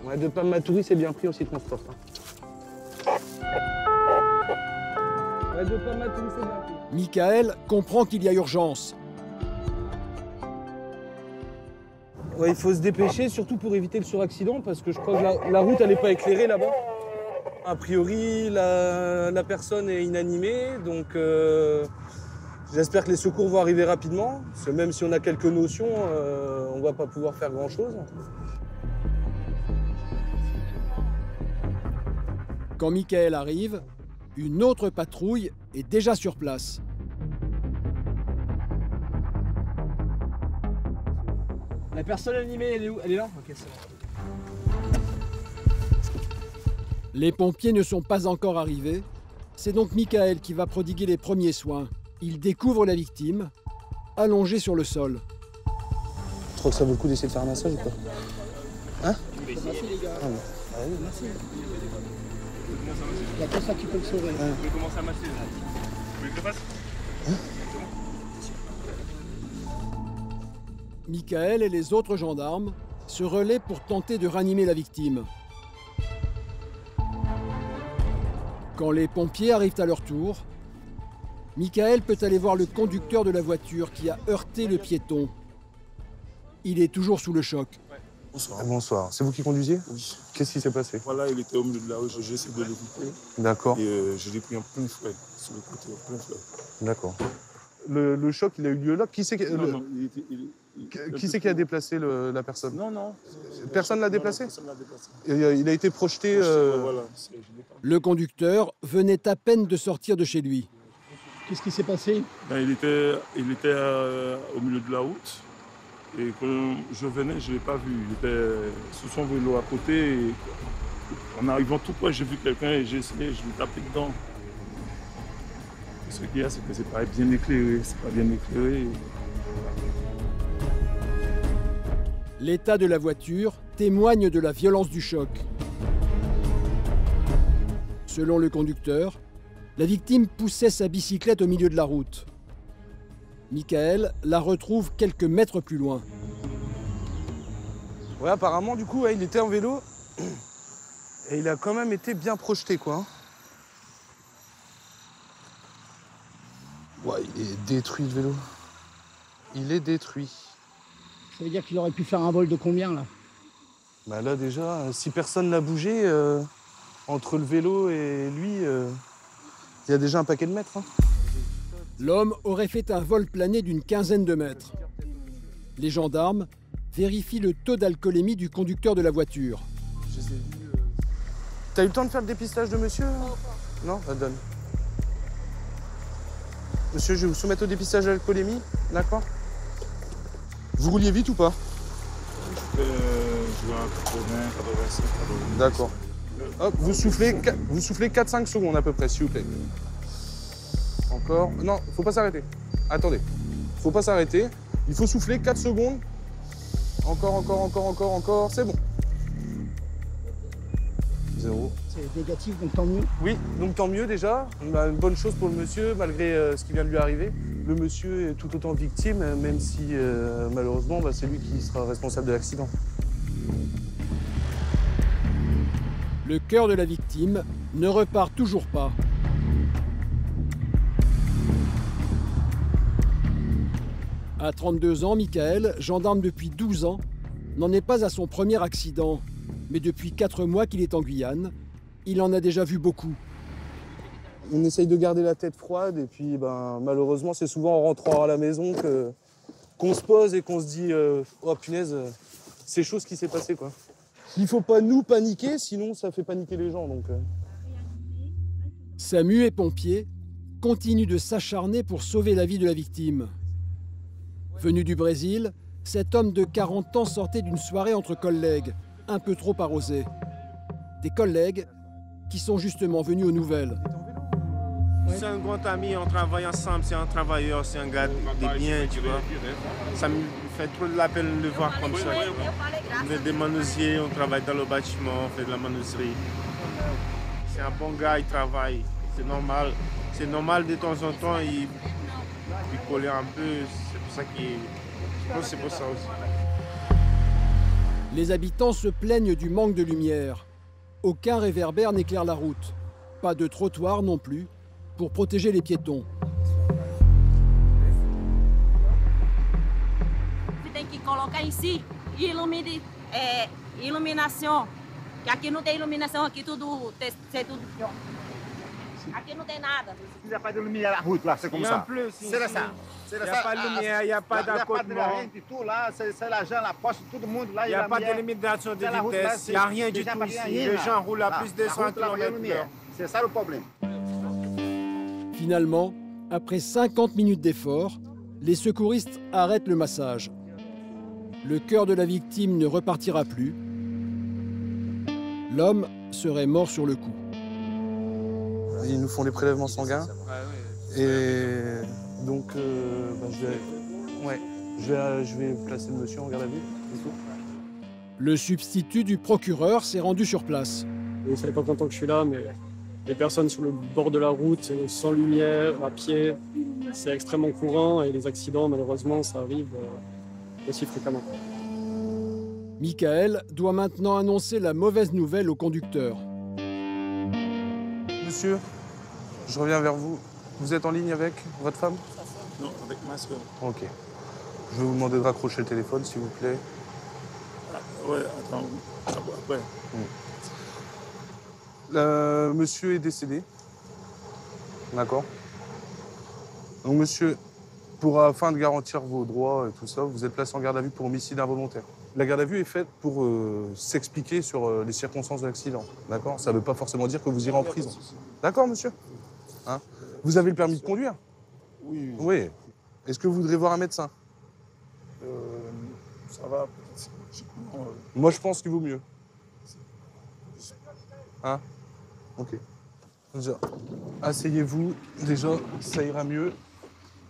Ouais, de Matoury, c'est bien pris aussi, transport. Ouais, de Matoury, c'est bien pris. Michael comprend qu'il y a urgence. Ouais, il faut se dépêcher, surtout pour éviter le suraccident, parce que je crois que la route, elle n'est pas éclairée là-bas. A priori, la personne est inanimée, donc j'espère que les secours vont arriver rapidement, parce que même si on a quelques notions, on ne va pas pouvoir faire grand-chose. Quand Michael arrive, une autre patrouille est déjà sur place. La personne animée, elle est où? Elle est là? Ok, c'est bon. Les pompiers ne sont pas encore arrivés. C'est donc Michael qui va prodiguer les premiers soins. Il découvre la victime, allongée sur le sol. Je crois que ça vaut le coup d'essayer de faire un massage ou pas? Hein? Merci les gars. Ah oui. Ah oui, merci. Il n'y a que ça qui peut le sauver. Vous pouvez commencer à masser là. Vous voulez que je le fasse? Michael et les autres gendarmes se relaient pour tenter de ranimer la victime. Quand les pompiers arrivent à leur tour, Michael peut aller voir le conducteur de la voiture qui a heurté le piéton. Il est toujours sous le choc. Bonsoir. Bonsoir. C'est vous qui conduisiez? Oui. Qu'est-ce qui s'est passé? Voilà, il était au milieu de la rue, j'ai essayé de le couper. D'accord. Et je l'ai pris en plein fouet, sur le côté, en plein fouet. D'accord. Le choc, il a eu lieu là? Qui c'est qui a déplacé la personne? Non. Personne l'a déplacé? Personne l'a déplacé. Il a été projeté... Voilà. Le conducteur venait à peine de sortir de chez lui. Qu'est-ce qui s'est passé? Il était au milieu de la route. Et quand je venais, je ne l'ai pas vu. Il était sur son vélo à côté. Et en arrivant tout près, j'ai vu quelqu'un et j'ai essayé, je lui ai tapé dedans. Et ce qu'il y a, c'est que c'est pas bien éclairé. C'est pas bien éclairé. L'état de la voiture témoigne de la violence du choc. Selon le conducteur, la victime poussait sa bicyclette au milieu de la route. Michael la retrouve quelques mètres plus loin. Ouais, apparemment, du coup, il était en vélo et il a quand même été bien projeté, quoi. Ouais, il est détruit, le vélo. Il est détruit. Ça veut dire qu'il aurait pu faire un vol de combien, là? Bah là, déjà, si personne n'a bougé, entre le vélo et lui, il y a déjà un paquet de mètres. Hein. L'homme aurait fait un vol plané d'une quinzaine de mètres. Les gendarmes vérifient le taux d'alcoolémie du conducteur de la voiture. T'as eu le temps de faire le dépistage de monsieur? Non? Donne. Monsieur, je vais vous soumettre au dépistage de l'alcoolémie, d'accord? Vous rouliez vite ou pas? Je vais à 80, 85, 90. D'accord. Hop, vous soufflez 4-5 secondes à peu près, s'il vous plaît. Encore. Non, faut pas s'arrêter. Attendez. Faut pas s'arrêter. Il faut souffler 4 secondes. Encore. C'est bon. 0. C'est négatif, donc tant mieux. Oui, donc tant mieux déjà. Une bonne chose pour le monsieur, malgré ce qui vient de lui arriver. Le monsieur est tout autant victime, même si malheureusement, c'est lui qui sera responsable de l'accident. Le cœur de la victime ne repart toujours pas. À 32 ans, Michael, gendarme depuis 12 ans, n'en est pas à son premier accident. Mais depuis 4 mois qu'il est en Guyane, il en a déjà vu beaucoup. On essaye de garder la tête froide et puis malheureusement, c'est souvent en rentrant à la maison qu'on se pose et qu'on se dit oh punaise, c'est chaud ce qui s'est passé, quoi. Il ne faut pas nous paniquer, sinon ça fait paniquer les gens. Donc, Samu et pompiers continuent de s'acharner pour sauver la vie de la victime. Venu du Brésil, cet homme de 40 ans sortait d'une soirée entre collègues, un peu trop arrosés. Des collègues qui sont justement venus aux nouvelles. C'est un grand ami, on travaille ensemble, c'est un travailleur, c'est un gars de bien, tu vois. Ça me fait trop de la peine de le voir comme ça. On est des menuisiers, on travaille dans le bâtiment, on fait de la menuiserie. C'est un bon gars, il travaille, c'est normal. C'est normal de temps en temps, il picolait un peu, c'est pour ça je pense que c'est pour ça aussi. Les habitants se plaignent du manque de lumière. Aucun réverbère n'éclaire la route. Pas de trottoir non plus, pour protéger les piétons. Você tem que colocar ici, iluminação. Que aqui não tem iluminação, aqui tudo c'est tudo. Aqui não tem nada. Il n'y a pas de lumière à la route, là, c'est comme ça. C'est ça. Il n'y a pas de lumière, il n'y a pas d'accotement. Tout là, c'est l'argent, la poche, tout le monde là. Il n'y a pas de limitation de vitesse, il n'y a rien du tout ici. Les gens roulent à plus de 100 km/h. C'est ça le problème. Finalement, après 50 minutes d'effort, les secouristes arrêtent le massage. Le cœur de la victime ne repartira plus. L'homme serait mort sur le coup. Ils nous font des prélèvements sanguins. Et donc, je vais placer le monsieur en garde à vue. Le substitut du procureur s'est rendu sur place. Vous ne savez pas combien de temps que je suis là, mais les personnes sur le bord de la route, sans lumière, à pied, c'est extrêmement courant et les accidents, malheureusement, ça arrive aussi fréquemment. Michael doit maintenant annoncer la mauvaise nouvelle au conducteur. Monsieur, je reviens vers vous. Vous êtes en ligne avec votre femme? Non, avec ma soeur. Ok. Je vais vous demander de raccrocher le téléphone, s'il vous plaît. Ouais, attends. Après. Monsieur est décédé. D'accord. Donc, monsieur, afin de garantir vos droits et tout ça, vous êtes placé en garde à vue pour homicide involontaire. La garde à vue est faite pour s'expliquer sur les circonstances de l'accident. D'accord? Ça ne veut pas forcément dire que vous irez en prison. D'accord, monsieur? Hein? Vous avez le permis de conduire? Oui. Oui. Est-ce que vous voudrez voir un médecin? Ça va. Moi, je pense qu'il vaut mieux. Hein? Ok. Déjà, asseyez-vous. Déjà, ça ira mieux.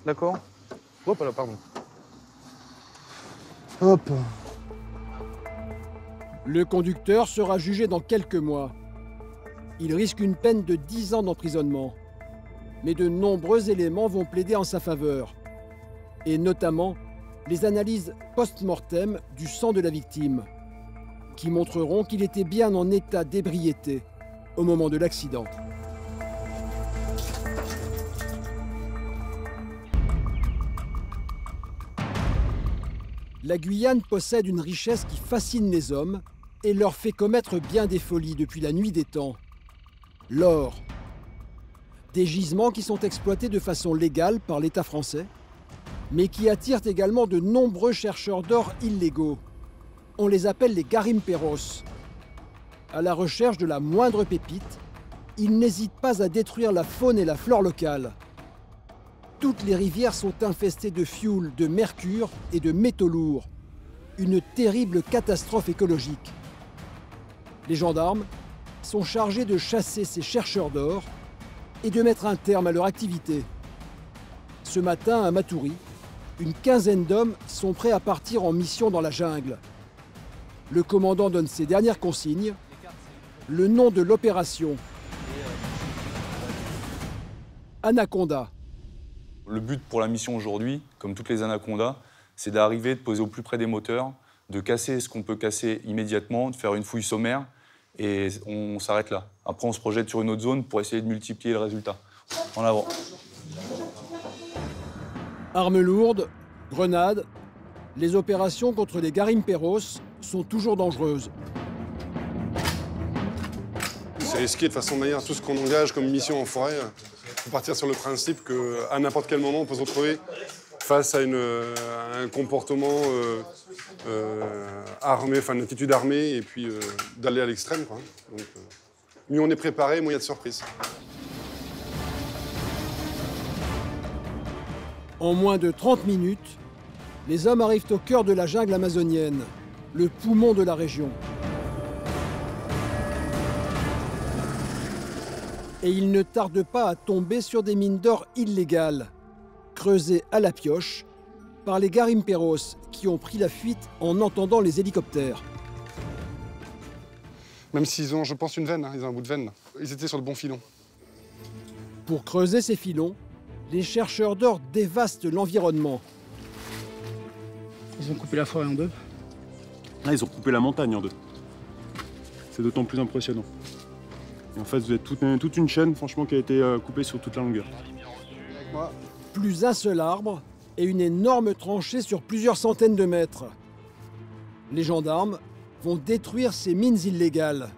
D'accord? Hop là, pardon. Hop. Le conducteur sera jugé dans quelques mois. Il risque une peine de 10 ans d'emprisonnement. Mais de nombreux éléments vont plaider en sa faveur. Et notamment les analyses post-mortem du sang de la victime, qui montreront qu'il était bien en état d'ébriété au moment de l'accident. La Guyane possède une richesse qui fascine les hommes et leur fait commettre bien des folies depuis la nuit des temps. L'or. Des gisements qui sont exploités de façon légale par l'État français, mais qui attirent également de nombreux chercheurs d'or illégaux. On les appelle les garimperos. À la recherche de la moindre pépite, ils n'hésitent pas à détruire la faune et la flore locale. Toutes les rivières sont infestées de fioul, de mercure et de métaux lourds. Une terrible catastrophe écologique. Les gendarmes sont chargés de chasser ces chercheurs d'or et de mettre un terme à leur activité. Ce matin, à Matoury, une quinzaine d'hommes sont prêts à partir en mission dans la jungle. Le commandant donne ses dernières consignes. Le nom de l'opération: Anaconda. Le but pour la mission aujourd'hui, comme toutes les anacondas, c'est d'arriver, de poser au plus près des moteurs, de casser ce qu'on peut casser immédiatement, de faire une fouille sommaire, et on s'arrête là. Après, on se projette sur une autre zone pour essayer de multiplier le résultat. En avant. Armes lourdes, grenades, les opérations contre les garimperos sont toujours dangereuses. C'est risqué de façon de manière, tout ce qu'on engage comme mission en forêt, il faut partir sur le principe qu'à n'importe quel moment, on peut se retrouver face à un comportement armé, enfin une attitude armée, et puis d'aller à l'extrême. Donc, mieux on est préparé, moins il y a de surprises. En moins de 30 minutes, les hommes arrivent au cœur de la jungle amazonienne, le poumon de la région. Et ils ne tardent pas à tomber sur des mines d'or illégales, creusées à la pioche par les garimperos qui ont pris la fuite en entendant les hélicoptères. Même s'ils ont, je pense, une veine, ils ont un bout de veine. Ils étaient sur le bon filon. Pour creuser ces filons, les chercheurs d'or dévastent l'environnement. Ils ont coupé la forêt en deux. Là, ils ont coupé la montagne en deux. C'est d'autant plus impressionnant. Et en fait, vous avez toute une chaîne, franchement, qui a été coupée sur toute la longueur. Plus un seul arbre et une énorme tranchée sur plusieurs centaines de mètres. Les gendarmes vont détruire ces mines illégales.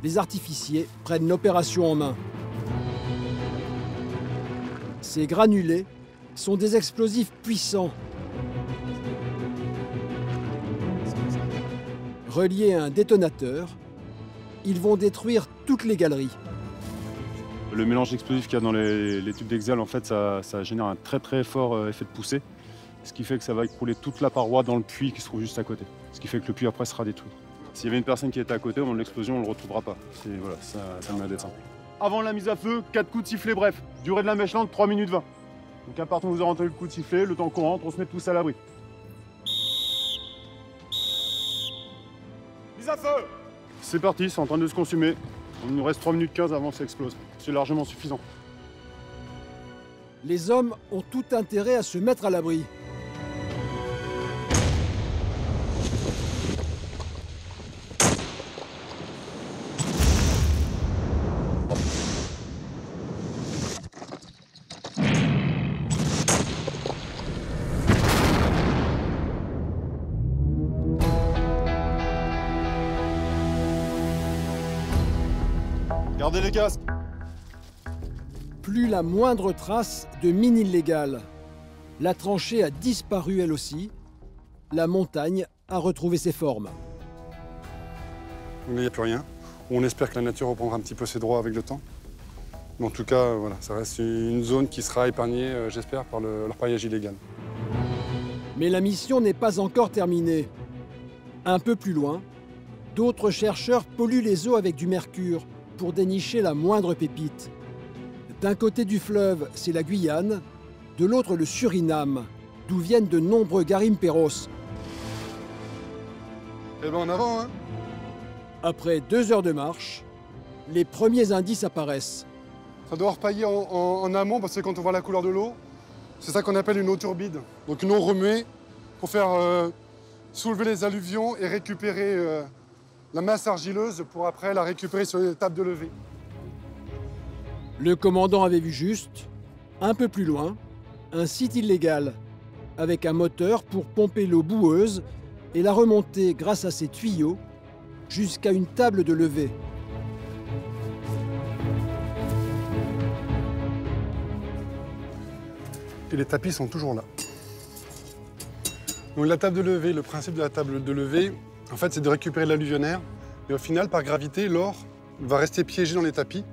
Les artificiers prennent l'opération en main. Ces granulés sont des explosifs puissants. Reliés à un détonateur, ils vont détruire toutes les galeries. Le mélange d'explosifs qu'il y a dans les tubes d'exhale, en fait, ça génère un très très fort effet de poussée, ce qui fait que ça va écrouler toute la paroi dans le puits qui se trouve juste à côté. Ce qui fait que le puits après sera détruit. S'il y avait une personne qui était à côté, au moment de l'explosion, on ne le retrouvera pas. Voilà, ça me d'être simple. Avant la mise à feu, 4 coups de sifflet bref. Durée de la mèche lente, 3 minutes 20. Donc à partir où vous aurez entendu le coup de sifflet, le temps qu'on rentre, on se met tous à l'abri. Mise à feu! C'est parti, c'est en train de se consumer. Il nous reste 3 minutes 15 avant que ça explose. C'est largement suffisant. Les hommes ont tout intérêt à se mettre à l'abri. Gardez les casques. Plus la moindre trace de mine illégale. La tranchée a disparu elle aussi. La montagne a retrouvé ses formes. Il n'y a plus rien. On espère que la nature reprendra un petit peu ses droits avec le temps. Mais en tout cas, voilà, ça reste une zone qui sera épargnée, j'espère, par leur paillage illégal. Mais la mission n'est pas encore terminée. Un peu plus loin, d'autres chercheurs polluent les eaux avec du mercure pour dénicher la moindre pépite. D'un côté du fleuve, c'est la Guyane, de l'autre le Suriname, d'où viennent de nombreux garimperos. Eh ben en avant, hein! Après 2 heures de marche, les premiers indices apparaissent. Ça doit repailler en amont parce que quand on voit la couleur de l'eau, c'est ça qu'on appelle une eau turbide. Donc une eau remuée pour faire soulever les alluvions et récupérer la masse argileuse pour après la récupérer sur les tables de levée. Le commandant avait vu juste, un peu plus loin, un site illégal avec un moteur pour pomper l'eau boueuse et la remonter grâce à ses tuyaux jusqu'à une table de levée. Et les tapis sont toujours là. Donc la table de levée, le principe de la table de levée, en fait, c'est de récupérer l'alluvionnaire. Et au final, par gravité, l'or va rester piégé dans les tapis.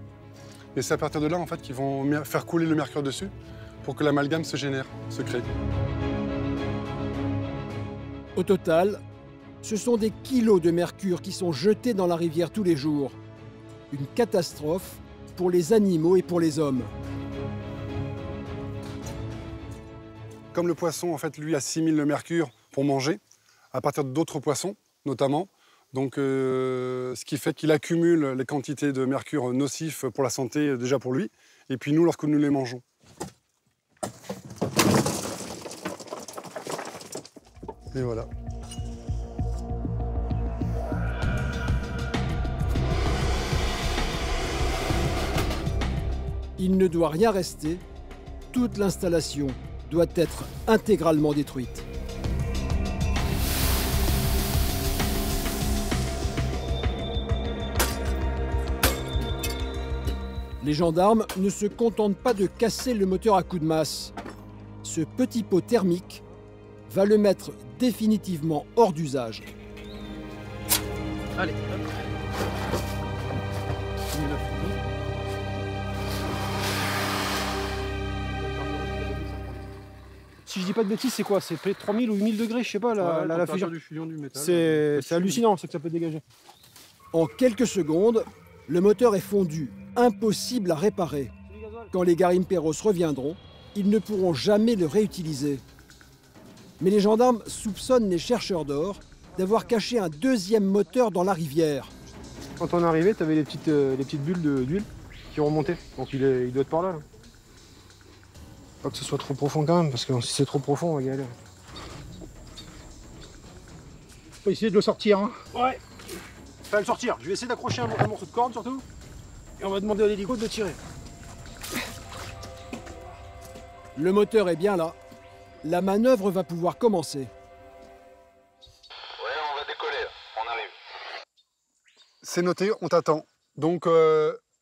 Et c'est à partir de là, en fait, qu'ils vont faire couler le mercure dessus pour que l'amalgame se génère, se crée. Au total, ce sont des kilos de mercure qui sont jetés dans la rivière tous les jours. Une catastrophe pour les animaux et pour les hommes. Comme le poisson, en fait, lui, assimile le mercure pour manger, à partir d'autres poissons, notamment. Donc, ce qui fait qu'il accumule les quantités de mercure nocifs pour la santé, déjà pour lui, et puis nous, lorsque nous les mangeons. Et voilà. Il ne doit rien rester. Toute l'installation doit être intégralement détruite. Les gendarmes ne se contentent pas de casser le moteur à coups de masse. Ce petit pot thermique va le mettre définitivement hors d'usage. Allez. Si je dis pas de bêtises, c'est quoi? C'est près de 3000 ou 8000 degrés, je sais pas, la fusion. Du fusion du métal. C'est hallucinant ce que ça peut dégager. En quelques secondes, le moteur est fondu, impossible à réparer. Quand les garimperos reviendront, ils ne pourront jamais le réutiliser. Mais les gendarmes soupçonnent les chercheurs d'or d'avoir caché un deuxième moteur dans la rivière. Quand on est arrivé, tu avais les petites bulles d'huile qui remontaient. Donc il doit être par là. Pas que ce soit trop profond quand même, parce que si c'est trop profond, on va galérer. Faut essayer de le sortir, hein. Ouais. Faut le sortir. Je vais essayer d'accrocher un morceau de corde surtout. Et on va demander à l'hélico de le tirer. Le moteur est bien là. La manœuvre va pouvoir commencer. Ouais, on va décoller, on arrive. C'est noté, on t'attend. Donc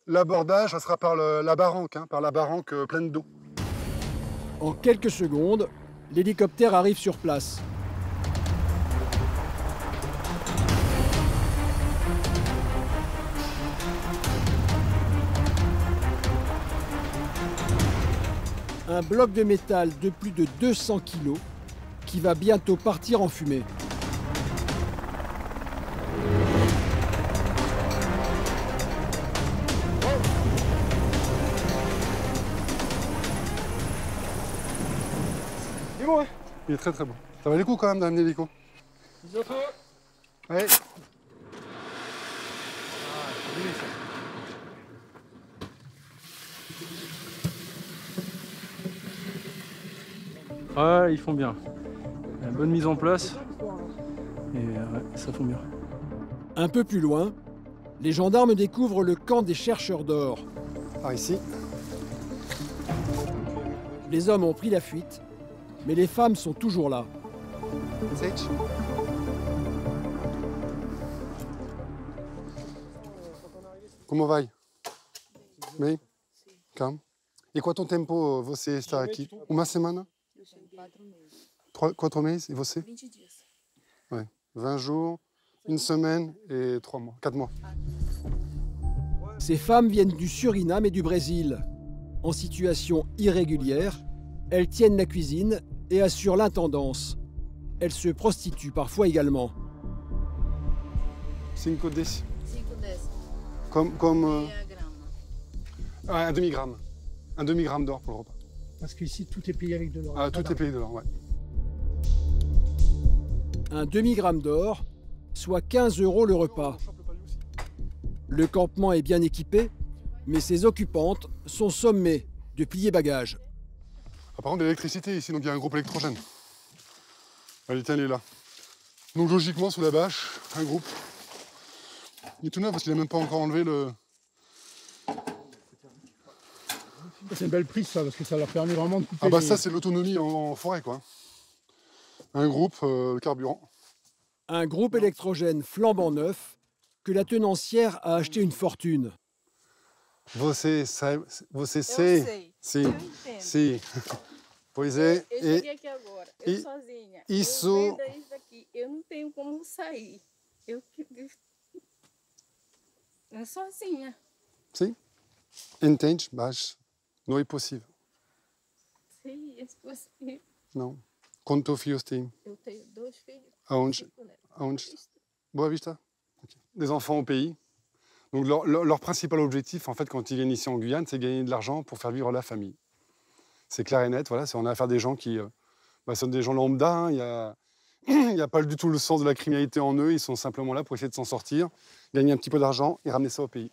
l'abordage, ça sera par la barranque, hein, par la barranque pleine d'eau. En quelques secondes, l'hélicoptère arrive sur place. Un bloc de métal de plus de 200 kg qui va bientôt partir en fumée. Il est bon, hein? Il est très très bon. Ça valait le coup quand même d'amener l'hélico. Ouais. Ouais, ils font bien. Une bonne mise en place. Et ouais, ça font bien. Un peu plus loin, les gendarmes découvrent le camp des chercheurs d'or. Par ici. Les hommes ont pris la fuite, mais les femmes sont toujours là. Comment va? Bem? Calma. E quanto tempo você está aqui? Uma semana? 4 meses. E você? 20 dias. Ouais. 20 jours, une semaine et 3 mois, 4 mois. Ces femmes viennent du Suriname et du Brésil. En situation irrégulière, elles tiennent la cuisine et assurent l'intendance. Elles se prostituent parfois également. 5 10. 5 10. Comme un demi-gramme. Un demi-gramme d'or pour le repas. Parce qu'ici, tout est payé avec de l'or. Ah, tout est payé de l'or, ouais. Un demi-gramme d'or, soit 15 € le repas. Le campement est bien équipé, mais ses occupantes sont sommées de plier bagages. Ah, par contre, l'électricité ici, donc il y a un groupe électrogène. Allez, tiens, elle est là. Donc logiquement, sous la bâche, un groupe. Il est tout neuf parce qu'il n'a même pas encore enlevé le... C'est une belle prise, ça, parce que ça leur permet vraiment de couper... Ah bah ça, c'est l'autonomie en forêt, quoi. Un groupe, carburant. Un groupe électrogène flambant neuf que la tenancière a acheté une fortune. Você sei. Sim. Sim. Pois é. Eu cheguei aqui agora, eu sozinha. Isso... Eu vendo isso daqui, eu não tenho como sair. Eu sozinha. Sim. Entende, mas não é possível. Sim, é possível. Não. Quantos filhos tem? Eu tenho 2 filhos. Aonde? Aonde? Boa Vista. Okay. Des enfants au pays. Donc leur principal objectif, en fait, quand ils viennent ici en Guyane, c'est gagner de l'argent pour faire vivre la famille. C'est clair et net. Voilà, on a affaire à des gens qui sont des gens lambda. Hein, il n'y a pas du tout le sens de la criminalité en eux. Ils sont simplement là pour essayer de s'en sortir, gagner un petit peu d'argent et ramener ça au pays.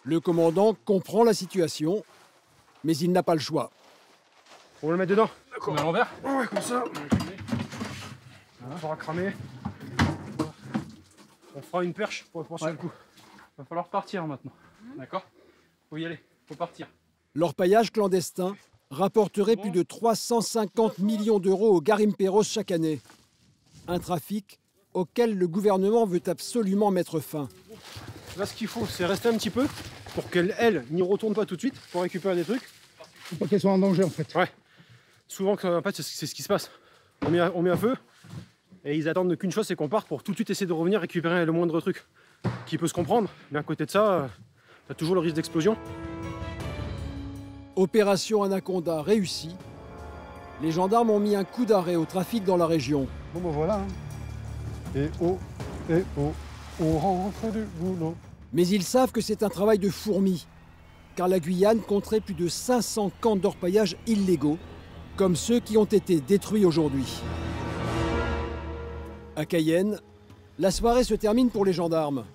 Le commandant comprend la situation, mais il n'a pas le choix. On va le mettre dedans. On met à l'envers. Ouais, comme ça. Voilà, on va cramer. On fera une perche pour sur le coup. Va falloir partir maintenant. D'accord? Faut y aller, faut partir. L'orpaillage clandestin rapporterait plus de 350 millions d'euros au Garimperos chaque année. Un trafic auquel le gouvernement veut absolument mettre fin. Là, ce qu'il faut, c'est rester un petit peu pour qu'elle n'y retourne pas tout de suite pour récupérer des trucs. Faut pas qu'elle soit en danger en fait. Ouais. Souvent, en fait, c'est ce qui se passe. On met un feu et ils attendent qu'une chose, c'est qu'on parte pour tout de suite essayer de revenir récupérer le moindre truc qui peut se comprendre. Mais à côté de ça, t'as toujours le risque d'explosion. Opération Anaconda réussie. Les gendarmes ont mis un coup d'arrêt au trafic dans la région. Bon ben voilà. Hein. On rentre du boulot. Mais ils savent que c'est un travail de fourmi, car la Guyane compterait plus de 500 camps d'orpaillage illégaux, comme ceux qui ont été détruits aujourd'hui. À Cayenne, la soirée se termine pour les gendarmes.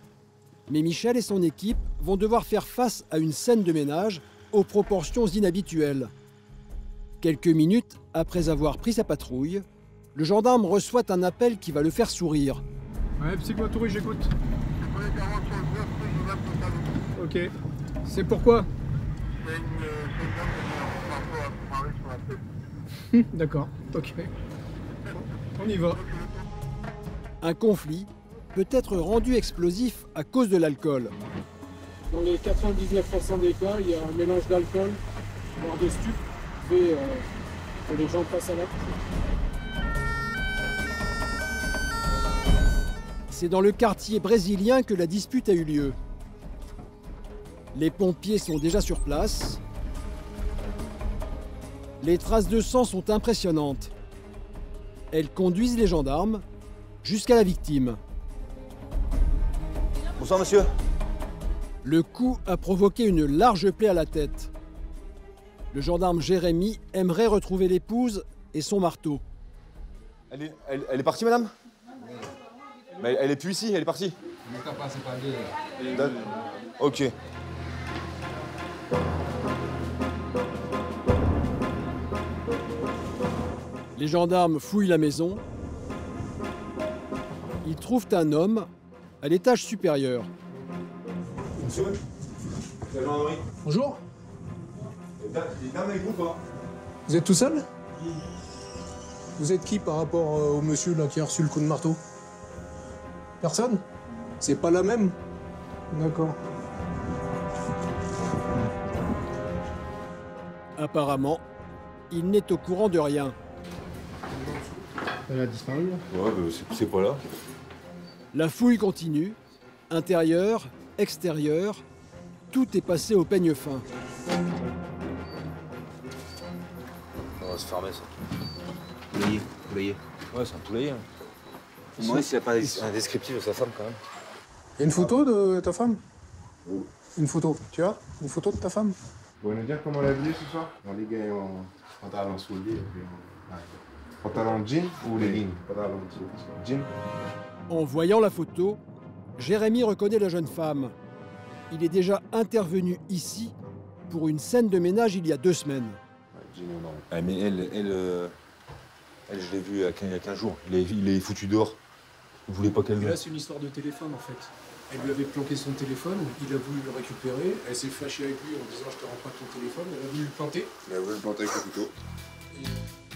Mais Michel et son équipe vont devoir faire face à une scène de ménage aux proportions inhabituelles. Quelques minutes après avoir pris sa patrouille, le gendarme reçoit un appel qui va le faire sourire. Ouais, psychotouriste, j'écoute. Ok. C'est pourquoi? D'accord, ok. On y va. Un conflit peut être rendu explosif à cause de l'alcool. Dans les 99% des cas, il y a un mélange d'alcool, voire de stupes, qui fait que les gens passent à l'acte. C'est dans le quartier brésilien que la dispute a eu lieu. Les pompiers sont déjà sur place. Les traces de sang sont impressionnantes. Elles conduisent les gendarmes jusqu'à la victime. Bonsoir, monsieur. Le coup a provoqué une large plaie à la tête. Le gendarme Jérémy aimerait retrouver l'épouse et son marteau. Elle est partie, madame? Mais elle est plus ici, elle est partie. Ok. Les gendarmes fouillent la maison. Ils trouvent un homme à l'étage supérieur. Monsieur, c'est la gendarmerie. Bonjour. Il y a une dame avec vous, quoi. Vous êtes tout seul? Vous êtes qui par rapport au monsieur là qui a reçu le coup de marteau? Personne? C'est pas la même? D'accord. Apparemment, il n'est au courant de rien. Elle a disparu là? Ouais, c'est pas là. La fouille continue. Intérieur, extérieur, tout est passé au peigne fin. On va se fermer ça. Poulailler. Ouais, c'est un poulailler. Hein. Je me demande s'il n'y a pas un descriptif de sa femme quand même. Il y a une photo de ta femme? Une photo. Tu as une photo de ta femme? Vous pouvez nous dire comment elle est habillée ce soir? Les gars en pantalon soulier et puis pantalon jean ou legging? Pantalon jean. En voyant la photo, Jérémy reconnaît la jeune femme. Il est déjà intervenu ici pour une scène de ménage il y a 2 semaines. Ah, mais elle, je l'ai vue il y a 15 jours. Il est foutu dehors. Vous voulez pas qu'elle... Mais là, c'est une histoire de téléphone, en fait. Elle lui avait planqué son téléphone, il a voulu le récupérer, elle s'est fâchée avec lui en disant « je te rends pas ton téléphone », elle a voulu le planter. Elle a voulu le planter avec le couteau.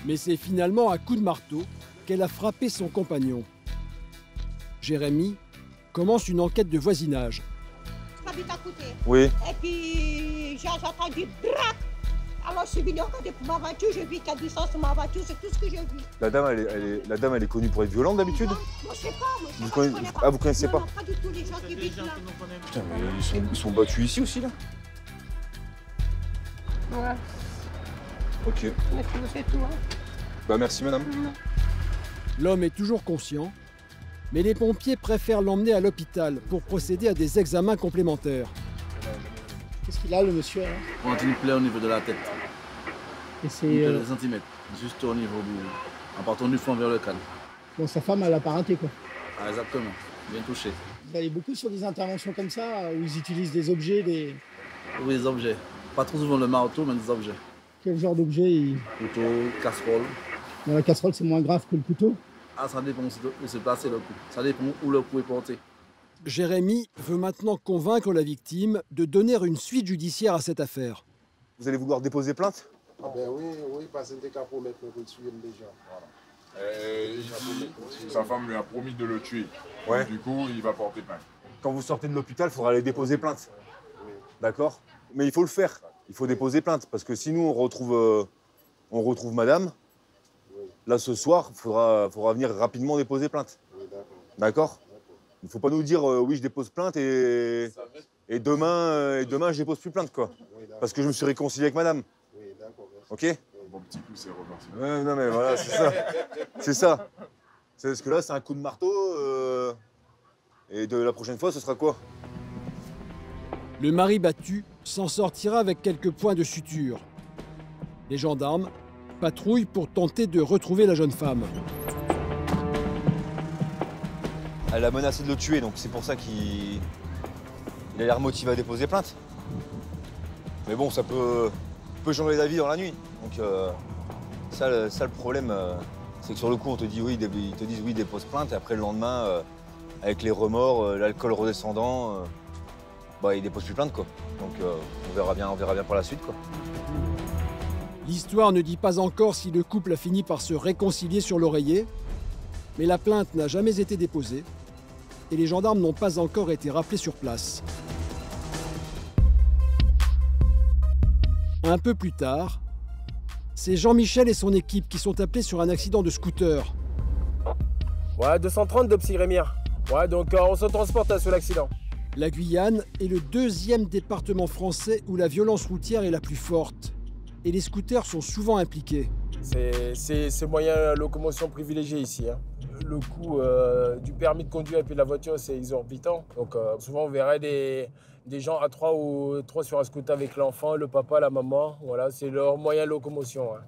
Mais c'est finalement à coups de marteau qu'elle a frappé son compagnon. Jérémy commence une enquête de voisinage. J'habite à côté. Oui. Et puis, j'ai entendu braque. Alors, je suis venu regarder pour ma voiture, j'ai vu qu'à distance sur ma voiture, c'est tout ce que j'ai vu. La dame, elle est connue pour être violente d'habitude? Moi, je sais pas. Moi, vous connaissez... Ah, vous connaissez pas? Non, pas du tout les gens qui vivent là. Putain, mais ils sont battus ici aussi, là? Ouais. Ok. Mais c'est tout, hein. Bah, merci, madame. L'homme est toujours conscient, mais les pompiers préfèrent l'emmener à l'hôpital pour procéder à des examens complémentaires. Qu'est-ce qu'il a, le monsieur là? On a une plaie au niveau de la tête. Et c'est. Des centimètres, juste au niveau du. En partant du fond vers le crâne. Bon, sa femme, elle a pas raté quoi. Ah, exactement, bien touché. Vous allez beaucoup sur des interventions comme ça, où ils utilisent des objets, des. Oui, des objets. Pas trop souvent le marteau, mais des objets. Quel genre d'objet Couteau, casserole. Dans la casserole, c'est moins grave que le couteau? Ah, ça dépend où se placer le coup. Ça dépend où le coup est porté. Jérémy veut maintenant convaincre la victime de donner une suite judiciaire à cette affaire. Vous allez vouloir déposer plainte? Ah ben oui, parce que c'était qu'à promettre de le suivre déjà. Voilà. Sa femme lui a promis de le tuer. Ouais. Du coup, il va porter plainte. Quand vous sortez de l'hôpital, il faudra aller déposer plainte. Oui. D'accord? Mais il faut le faire. Il faut déposer plainte. Parce que si nous, on retrouve madame, oui. Là, ce soir, il faudra venir rapidement déposer plainte. Oui, d'accord? Il ne faut pas nous dire oui, je dépose plainte et demain, je dépose plus plainte, quoi. Oui, parce que je me suis réconcilié avec madame. Oui, d'accord. Ok? Bon petit coup, c'est reparti. Ouais, non, mais voilà, c'est ça. C'est ça. C'est parce que là, c'est un coup de marteau. Et de la prochaine fois, ce sera quoi? Le mari battu s'en sortira avec quelques points de suture. Les gendarmes patrouillent pour tenter de retrouver la jeune femme. Elle a menacé de le tuer, donc c'est pour ça qu'il a l'air motivé à déposer plainte. Mais bon, ça peut changer d'avis dans la nuit. Donc ça, le problème, c'est que sur le coup, on te dit oui, ils te disent oui, dépose plainte, et après le lendemain, avec les remords, l'alcool redescendant, ils déposent plus plainte, quoi. Donc on verra bien par la suite, quoi. L'histoire ne dit pas encore si le couple a fini par se réconcilier sur l'oreiller, mais la plainte n'a jamais été déposée et les gendarmes n'ont pas encore été rappelés sur place. Un peu plus tard, c'est Jean-Michel et son équipe qui sont appelés sur un accident de scooter. Ouais, 230 de Psy Rémire. Ouais, donc on se transporte sur l'accident. La Guyane est le 2e département français où la violence routière est la plus forte. Et les scooters sont souvent impliqués. C'est moyen de locomotion privilégié ici. Hein. Le coût du permis de conduire et puis de la voiture, c'est exorbitant. Donc souvent, on verrait des gens à 3 sur un scooter avec l'enfant, le papa, la maman. Voilà, c'est leur moyen de locomotion. Hein.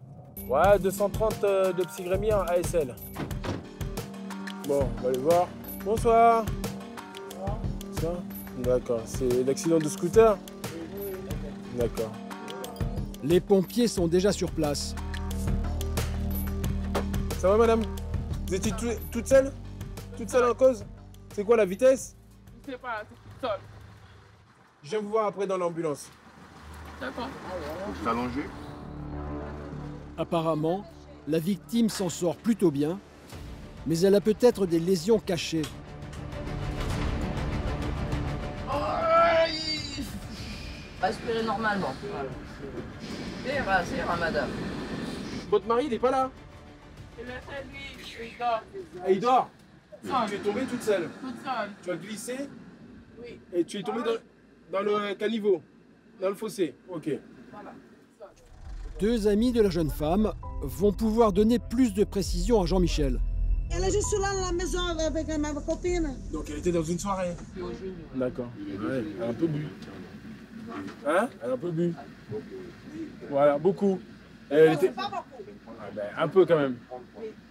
Ouais, 230 de Psy Rémire ASL. Bon, on va aller voir. Bonsoir. Ça? D'accord, c'est l'accident de scooter? D'accord. Les pompiers sont déjà sur place. Ça va, madame? Vous étiez toute seule? Toute seule en cause? C'est quoi la vitesse? Je sais pas, c'est seul. Je viens vous voir après dans l'ambulance. D'accord. Je suis allongé. Apparemment, la victime s'en sort plutôt bien, mais elle a peut-être des lésions cachées. Respirer normalement. C'est rare, madame. Votre mari, il est pas là? Lui, il dort. Ah, il dort? Non. Tu es tombée toute seule? Toute seule. Tu as glissé? Oui. Et tu es tombée dans le caniveau? Dans le fossé? Ok. Voilà. Deux amis de la jeune femme vont pouvoir donner plus de précisions à Jean-Michel. Elle est juste là à la maison avec ma copine. Donc elle était dans une soirée? D'accord. Ouais, elle a un peu bu. Hein? Elle a un peu bu. Voilà, beaucoup. Elle était... Pas beaucoup. Ah ben, un peu quand même.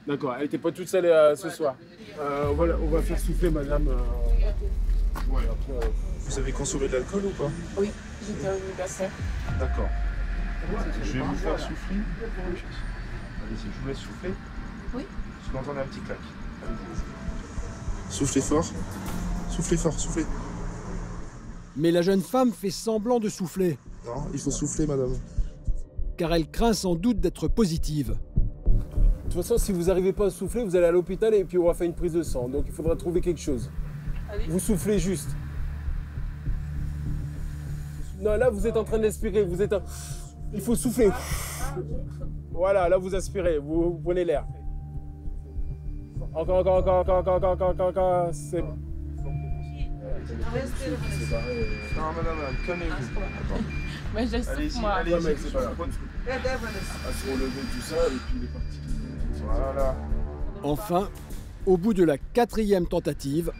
D'accord, elle n'était pas toute seule ce soir. On va faire souffler madame. Ouais, après, vous avez consommé de l'alcool ou pas? Oui, j'étais au bassin. D'accord. Je vais vous faire souffler. Allez-y, je vous laisse souffler. Oui. Je vais entendre un petit clac. Allez-y. Soufflez fort. Soufflez fort, soufflez. Mais la jeune femme fait semblant de souffler, Non, il faut souffler, madame. car elle craint sans doute d'être positive. De toute façon, si vous n'arrivez pas à souffler, vous allez à l'hôpital et puis on va faire une prise de sang. Donc il faudra trouver quelque chose. Allez. Vous soufflez juste. Non, là vous êtes en train d'inspirer. Il faut souffler. Voilà, là vous aspirez, vous prenez l'air. Encore. C'est bon. Non, madame, calmez-vous. Mais je souffre, moi. Ouais, mec, c'est pas grave. À se relever, tout ça, et puis il est parti. Voilà. Enfin, au bout de la 4e tentative,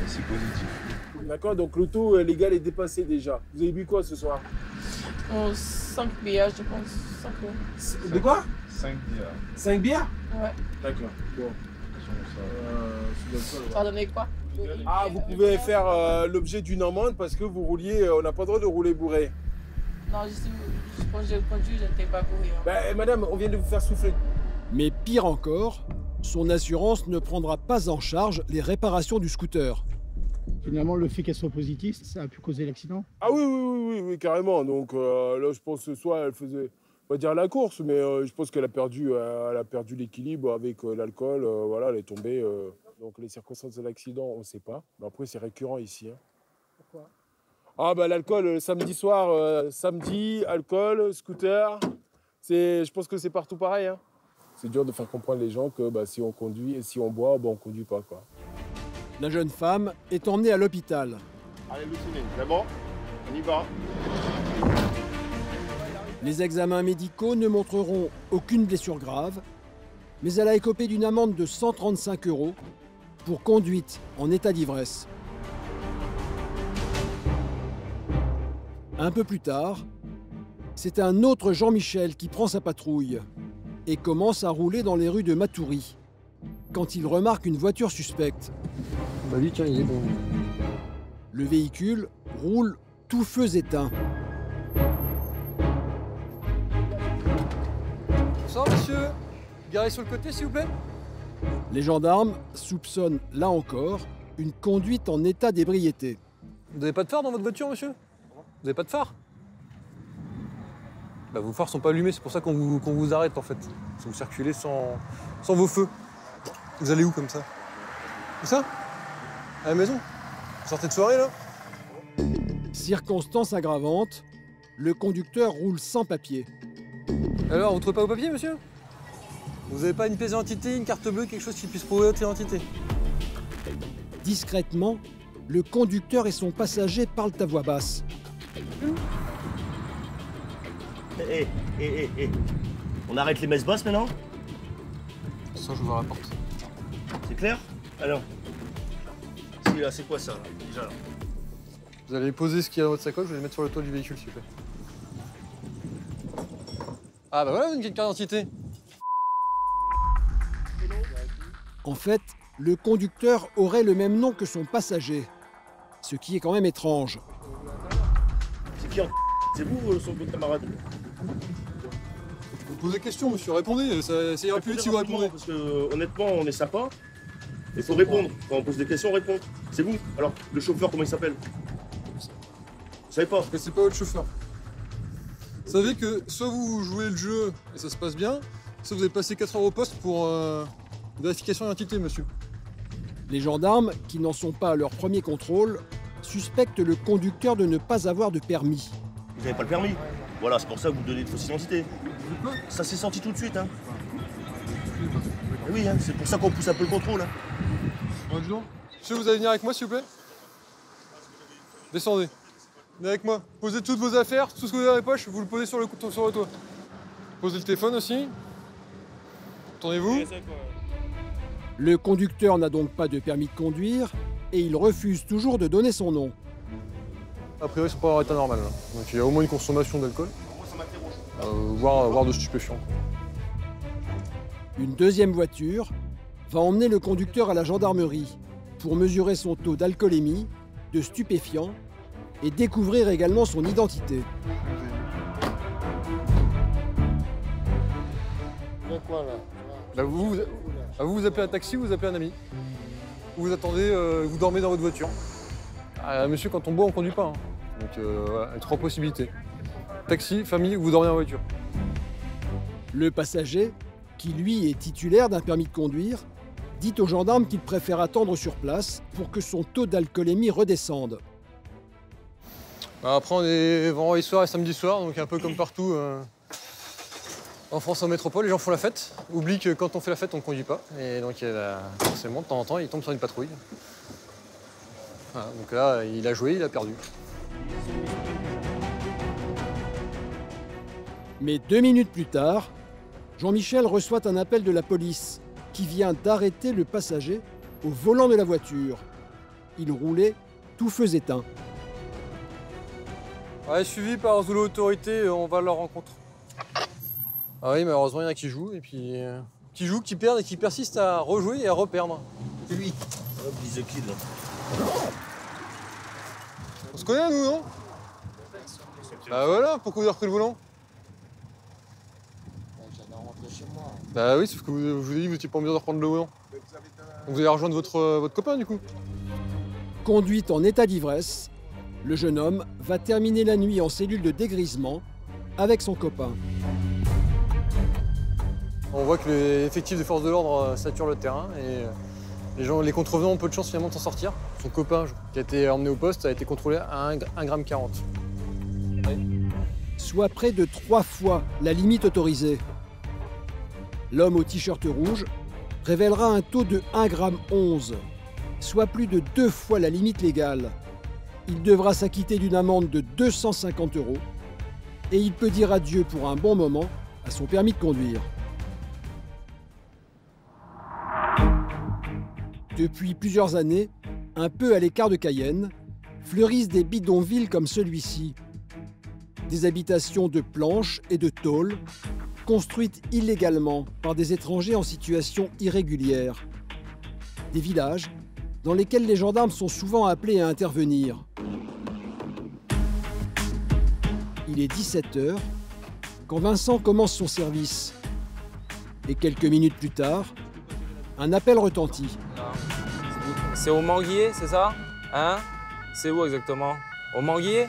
C'est positif. D'accord, donc le taux légal est dépassé déjà. Vous avez bu quoi ce soir? 5 bières, je pense. 5 De quoi? 5 bières. 5 bières? Ouais. D'accord. Bon. Ça va donner quoi? Ah, vous pouvez faire l'objet d'une amende parce que vous rouliez, on n'a pas le droit de rouler bourré. Non, quand j'ai conduit, je n'étais pas bourré. Ben, madame, on vient de vous faire souffler. mais pire encore, son assurance ne prendra pas en charge les réparations du scooter. Finalement, le fait qu'elle soit positive, ça a pu causer l'accident? Ah oui, carrément. Donc là, je pense que ce soir, elle faisait, on va dire la course, mais je pense qu'elle a perdu l'équilibre avec l'alcool. Voilà, elle est tombée. Donc les circonstances de l'accident, on ne sait pas. Mais après, c'est récurrent ici. Hein. Pourquoi? Ah bah l'alcool, samedi soir, samedi, alcool, scooter. Je pense que c'est partout pareil. Hein. C'est dur de faire comprendre les gens que si on conduit et si on boit, on ne conduit pas, quoi. La jeune femme est emmenée à l'hôpital. Allez, Lucine, c'est bon? On y va. Les examens médicaux ne montreront aucune blessure grave, mais elle a écopé d'une amende de 135 € pour conduite en état d'ivresse. Un peu plus tard, c'est un autre Jean-Michel qui prend sa patrouille et commence à rouler dans les rues de Matoury quand il remarque une voiture suspecte. Bah lui, tiens, il est bon. Le véhicule roule tout feux éteints. Bonsoir, monsieur. Garez sur le côté, s'il vous plaît. Les gendarmes soupçonnent, là encore, une conduite en état d'ébriété. Vous n'avez pas de phare dans votre voiture, monsieur? Vous n'avez pas de phare? Bah, vos phares sont pas allumés, c'est pour ça qu'on vous arrête, en fait. Si vous circulez sans vos feux. Vous allez où, comme ça? Où ça? À la maison? Vous sortez de soirée, là? Circonstance aggravante, le conducteur roule sans papier. Alors, vous trouvez pas vos papiers, monsieur? Vous avez pas une pièce d'identité, une carte bleue, quelque chose qui puisse prouver votre identité? Discrètement, le conducteur et son passager parlent à voix basse. On arrête les messes basses maintenant? Ça, je vous rapporte. C'est clair? Alors. Si, là, c'est quoi ça, là, déjà, là? Vous allez poser ce qu'il y a dans votre sacoche, je vais le mettre sur le toit du véhicule, s'il vous plaît. Ah bah voilà, une carte d'identité. En fait, le conducteur aurait le même nom que son passager, ce qui est quand même étrange. C'est qui en C'est vous, son camarade? Vous posez des questions, monsieur, répondez, ça ira plus vite si vous répondez. Parce que, honnêtement, on est sympa. Il faut répondre. Quand on pose des questions, on répond. C'est vous. Alors, le chauffeur, comment il s'appelle? Vous savez pas? C'est pas votre chauffeur. Vous savez que soit vous jouez le jeu et ça se passe bien, soit vous avez passé 4 heures au poste pour vérification d'identité, monsieur. Les gendarmes, qui n'en sont pas à leur premier contrôle, suspectent le conducteur de ne pas avoir de permis. Vous n'avez pas le permis? Voilà, c'est pour ça que vous donnez de fausses identités. Ça s'est senti tout de suite. Hein. Oui, hein, c'est pour ça qu'on pousse un peu le contrôle. Hein. Bonjour. Monsieur, vous allez venir avec moi, s'il vous plaît? Descendez. Venez avec moi. Posez toutes vos affaires, tout ce que vous avez dans les poches, vous le posez sur le toit. Posez le téléphone aussi. Tournez-vous. Le conducteur n'a donc pas de permis de conduire et il refuse toujours de donner son nom. A priori, ils sont pas en état normal. Là. Donc il y a au moins une consommation d'alcool, voire de stupéfiants. Une deuxième voiture va emmener le conducteur à la gendarmerie pour mesurer son taux d'alcoolémie, de stupéfiants et découvrir également son identité. Quoi, là vous appelez un taxi ou vous appelez un ami? Vous attendez, vous dormez dans votre voiture. Monsieur, quand on boit, on conduit pas. Hein. Donc voilà, trois possibilités. Taxi, famille ou vous dormez en voiture. Le passager, qui lui est titulaire d'un permis de conduire, dit aux gendarmes qu'il préfère attendre sur place pour que son taux d'alcoolémie redescende. Après, on est vendredi soir et samedi soir, donc un peu comme partout en France en métropole, les gens font la fête. Oublient que quand on fait la fête, on ne conduit pas. Et donc forcément, de temps en temps, il tombe sur une patrouille. Voilà, donc là, il a joué, il a perdu. Mais 2 minutes plus tard, Jean-Michel reçoit un appel de la police qui vient d'arrêter le passager au volant de la voiture. Il roulait tout feu éteint. Ouais, suivi par Zulu Autorité, on va à leur rencontre. Ah oui, malheureusement, il y en a qui jouent, et puis qui jouent, qui perdent et qui persistent à rejouer et à reperdre. C'est lui. Hop, Lise Kid, là. On se connaît, nous, non? Bah voilà, pourquoi vous avez repris le volant? J'allais rentrer chez moi. Bah oui, sauf que je vous ai dit que vous n'étiez pas en mesure de reprendre le volant. Donc vous allez rejoindre votre copain, du coup. Conduite en état d'ivresse, le jeune homme va terminer la nuit en cellule de dégrisement avec son copain. On voit que les effectifs des forces de l'ordre saturent le terrain et les contrevenants ont peu de chance finalement de s'en sortir. Son copain qui a été emmené au poste a été contrôlé à 1,40 g. Soit près de 3 fois la limite autorisée. L'homme au t-shirt rouge révélera un taux de 1,11 g, soit plus de 2 fois la limite légale. Il devra s'acquitter d'une amende de 250 € et il peut dire adieu pour un bon moment à son permis de conduire. Depuis plusieurs années, un peu à l'écart de Cayenne, fleurissent des bidonvilles comme celui-ci. Des habitations de planches et de tôles, construites illégalement par des étrangers en situation irrégulière. Des villages dans lesquels les gendarmes sont souvent appelés à intervenir. Il est 17 h quand Vincent commence son service. Et quelques minutes plus tard, un appel retentit. C'est au Manguier, c'est ça? Hein? C'est où exactement? Au Manguier?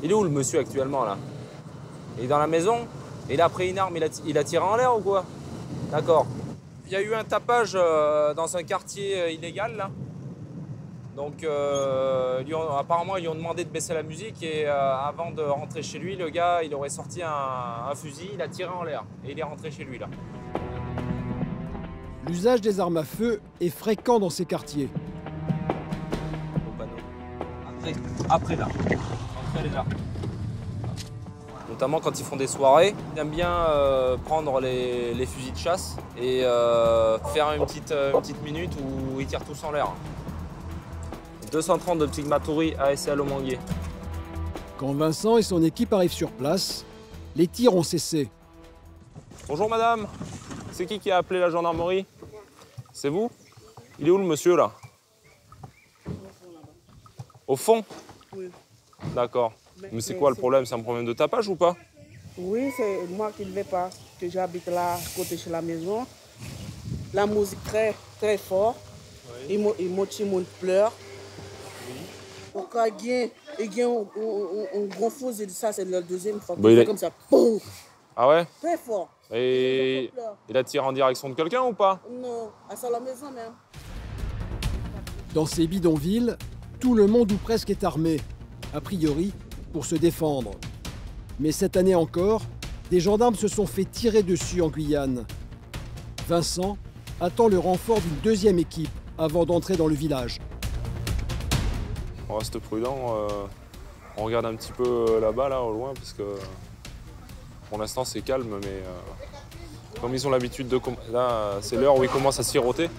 Il est où le monsieur actuellement là? Il est dans la maison? Il a pris une arme, il a tiré en l'air ou quoi? D'accord. Il y a eu un tapage dans un quartier illégal là. Donc apparemment ils lui ont demandé de baisser la musique et avant de rentrer chez lui, le gars il aurait sorti un fusil, il a tiré en l'air et il est rentré chez lui là. L'usage des armes à feu est fréquent dans ces quartiers. Après là. Après là. Notamment quand ils font des soirées, ils aiment bien prendre les fusils de chasse et faire une petite minute où ils tirent tous en l'air. 230 de Ptigmatourie ASL au Manguier. Quand Vincent et son équipe arrivent sur place, les tirs ont cessé. Bonjour madame, c'est qui a appelé la gendarmerie? C'est vous? Il est où le monsieur là? Au fond? Oui. D'accord. Mais c'est quoi le problème? C'est un problème de tapage ou pas? Oui, c'est moi qui ne vais pas, que j'habite là, à côté de la maison. La musique très, très fort. Oui. Et mon petit monde pleure. Oui. Au cas il y a un gros faux, ça c'est la deuxième fois. Bon, comme ça. Boum. Ah ouais? Très fort. Et il a tiré en direction de quelqu'un ou pas? Non, à la maison même. Dans ces bidonvilles, tout le monde ou presque est armé, a priori pour se défendre. Mais cette année encore, des gendarmes se sont fait tirer dessus en Guyane. Vincent attend le renfort d'une deuxième équipe avant d'entrer dans le village. On reste prudent, on regarde un petit peu là-bas, là, au loin, parce que pour l'instant c'est calme, mais comme ils ont l'habitude de... Là, c'est l'heure où ils commencent à siroter.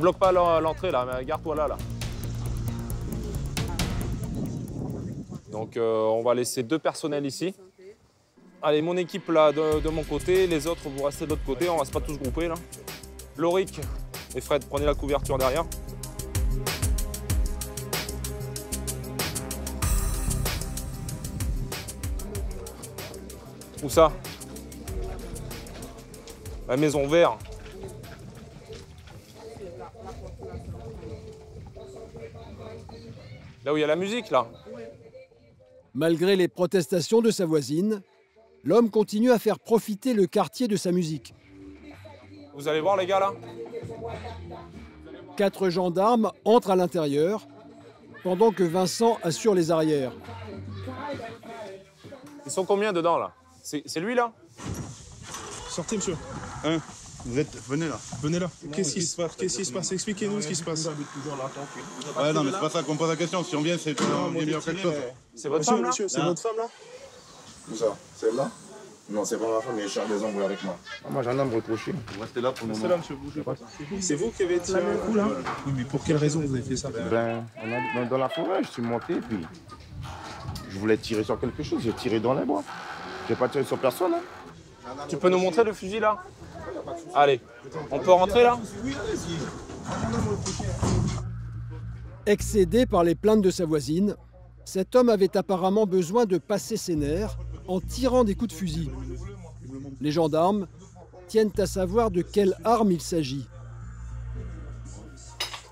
Bloque pas l'entrée là, mais garde-toi là. Donc on va laisser 2 personnels ici. Allez, mon équipe là de mon côté, les autres vous restez de l'autre côté, on reste pas tous groupés là. Loric et Fred, prenez la couverture derrière. Où ça? La maison verte. Là où il y a la musique, là. Malgré les protestations de sa voisine, l'homme continue à faire profiter le quartier de sa musique. Vous allez voir, les gars, là? 4 gendarmes entrent à l'intérieur, pendant que Vincent assure les arrières. Ils sont combien dedans, là? C'est lui, là? Sortez, monsieur. Hein? Venez là. Venez là. Qu'est-ce qui se passe? Qu'est-ce qui se passe? Expliquez-nous ce qui se passe. Ouais, non, mais c'est pas ça qu'on pose la question. Si on vient, c'est qu'on vient bien quelque chose. C'est votre femme, là? Monsieur, c'est votre femme, là? Où ça? Celle-là? Non, c'est pas ma femme, il est cher des embrouilles avec moi. Moi, j'ai un homme reproché. Vous restez là pour le moment. Restez là, monsieur, bougez pas. C'est vous qui avez tiré un coup, là? Oui, mais pour quelle raison vous avez fait ça? Ben, dans la forêt, je suis monté, puis je voulais tirer sur quelque chose. J'ai tiré dans les bois. J'ai pas tiré sur personne, hein. Tu peux nous montrer le fusil, là? Allez, on peut rentrer, là? Excédé par les plaintes de sa voisine, cet homme avait apparemment besoin de passer ses nerfs en tirant des coups de fusil. Les gendarmes tiennent à savoir de quelle arme il s'agit.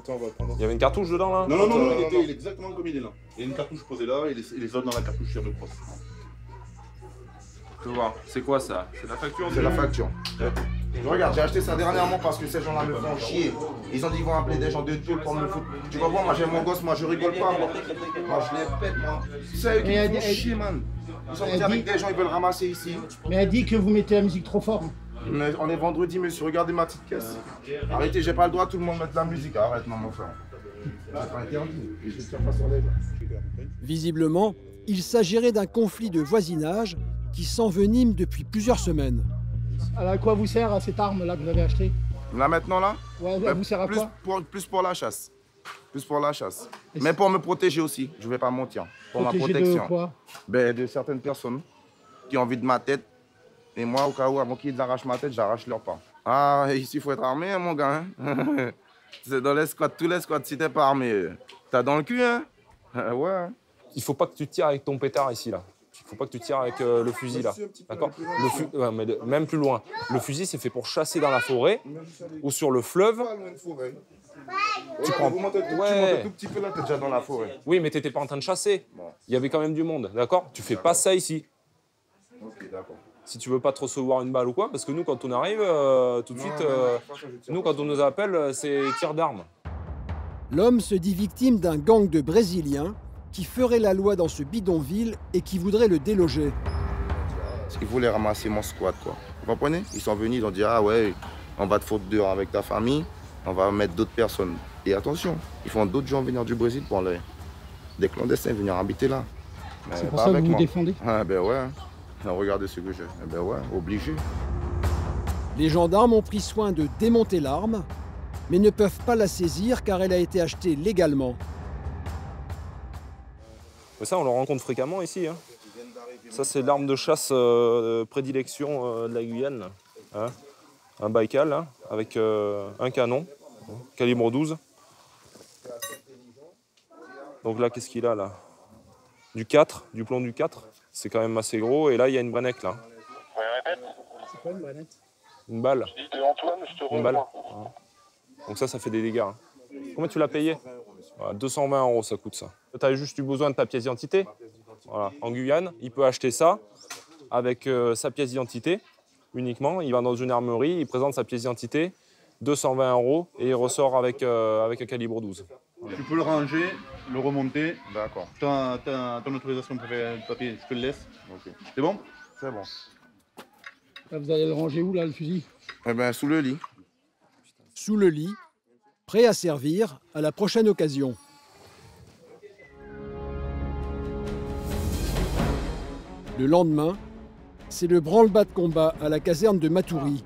Il y avait une cartouche dedans, là? Non, non, non, il est exactement comme il est là. Il y a une cartouche posée là et les autres dans la cartouche de crosse. Je peux voir. C'est quoi ça? C'est la facture? C'est la facture. Regarde, j'ai acheté ça dernièrement parce que ces gens-là me font chier. Ils ont dit qu'ils vont appeler des gens de Dieu pour me foutre. Tu comprends? Moi j'ai mon gosse, moi je rigole pas. Moi je les pète, moi. C'est eux qui me font chier, man. Ils sont venus avec des gens, ils veulent ramasser ici. Mais elle dit que vous mettez la musique trop fort. Mais on est vendredi, monsieur, regardez ma petite caisse. Arrêtez, j'ai pas le droit, tout le monde met de la musique. Arrête, non, mon frère. C'est pas interdit. Je ne tire pas sur les gens. Visiblement, il s'agirait d'un conflit de voisinage qui s'envenime depuis plusieurs semaines. Alors à quoi vous sert cette arme-là que vous avez achetée? Là maintenant, là? Ouais, elle vous sert à quoi? Plus pour la chasse. Plus pour la chasse. Mais pour me protéger aussi, je vais pas mentir. Pour ma protection. De quoi? Ben, de certaines personnes qui ont envie de ma tête. Et moi, au cas où, avant qu'ils arrachent ma tête, j'arrache leur pas. Ah, ici, il faut être armé, hein, mon gars. Hein? C'est dans les squats, tous les squats, si t'es pas armé, t'as dans le cul, hein? Ouais. Il faut pas que tu tires avec ton pétard ici, là. Il faut pas que tu tires avec le fusil, là. D'accord? Ouais, mais même plus loin. Le fusil, c'est fait pour chasser dans la forêt ou sur le fleuve. Tu prends... Tu montes un tout petit peu là, t'es déjà dans la forêt. Oui, mais t'étais pas en train de chasser. Il y avait quand même du monde, d'accord? Tu fais pas ça ici. Ok, d'accord. Si tu veux pas te recevoir une balle ou quoi, parce que nous, quand on arrive, tout de suite, nous, quand on nous appelle, c'est tir d'armes. L'homme se dit victime d'un gang de Brésiliens qui ferait la loi dans ce bidonville et qui voudrait le déloger. Ils voulaient ramasser mon squat, quoi. Vous comprenez? Ils sont venus, ils ont dit, ah ouais, on va te foutre dehors avec ta famille, on va mettre d'autres personnes. Et attention, ils font d'autres gens venir du Brésil pour des clandestins venir habiter là. C'est pour ça que vous vous défendez? Ah ben ouais. Regardez ce que j'ai. Eh ben ouais, obligé. Les gendarmes ont pris soin de démonter l'arme, mais ne peuvent pas la saisir car elle a été achetée légalement. Mais ça, on le rencontre fréquemment ici. Hein. Ça, c'est l'arme de chasse de prédilection de la Guyane. Hein. Un Baïkal, hein, avec un canon, calibre 12. Donc là, qu'est-ce qu'il a là? Du 4, du plomb du 4. C'est quand même assez gros. Et là, il y a une brennette, là. C'est quoi une brennette? Une balle. Une balle. Donc ça fait des dégâts. Hein. Combien tu l'as payé? Voilà, 220 €, ça coûte ça. Tu as juste eu besoin de ta pièce d'identité. Voilà. En Guyane, il peut acheter ça avec sa pièce d'identité uniquement. Il va dans une armerie, il présente sa pièce d'identité 220 € et il ressort avec un calibre 12. Tu peux le ranger, le remonter. D'accord. Ton autorisation pour faire le papier, je te le laisse. Okay. C'est bon? C'est bon. Là, vous allez le ranger où, là, le fusil? Eh ben, sous le lit. Sous le lit, prêt à servir à la prochaine occasion. Le lendemain, c'est le branle-bas de combat à la caserne de Matoury.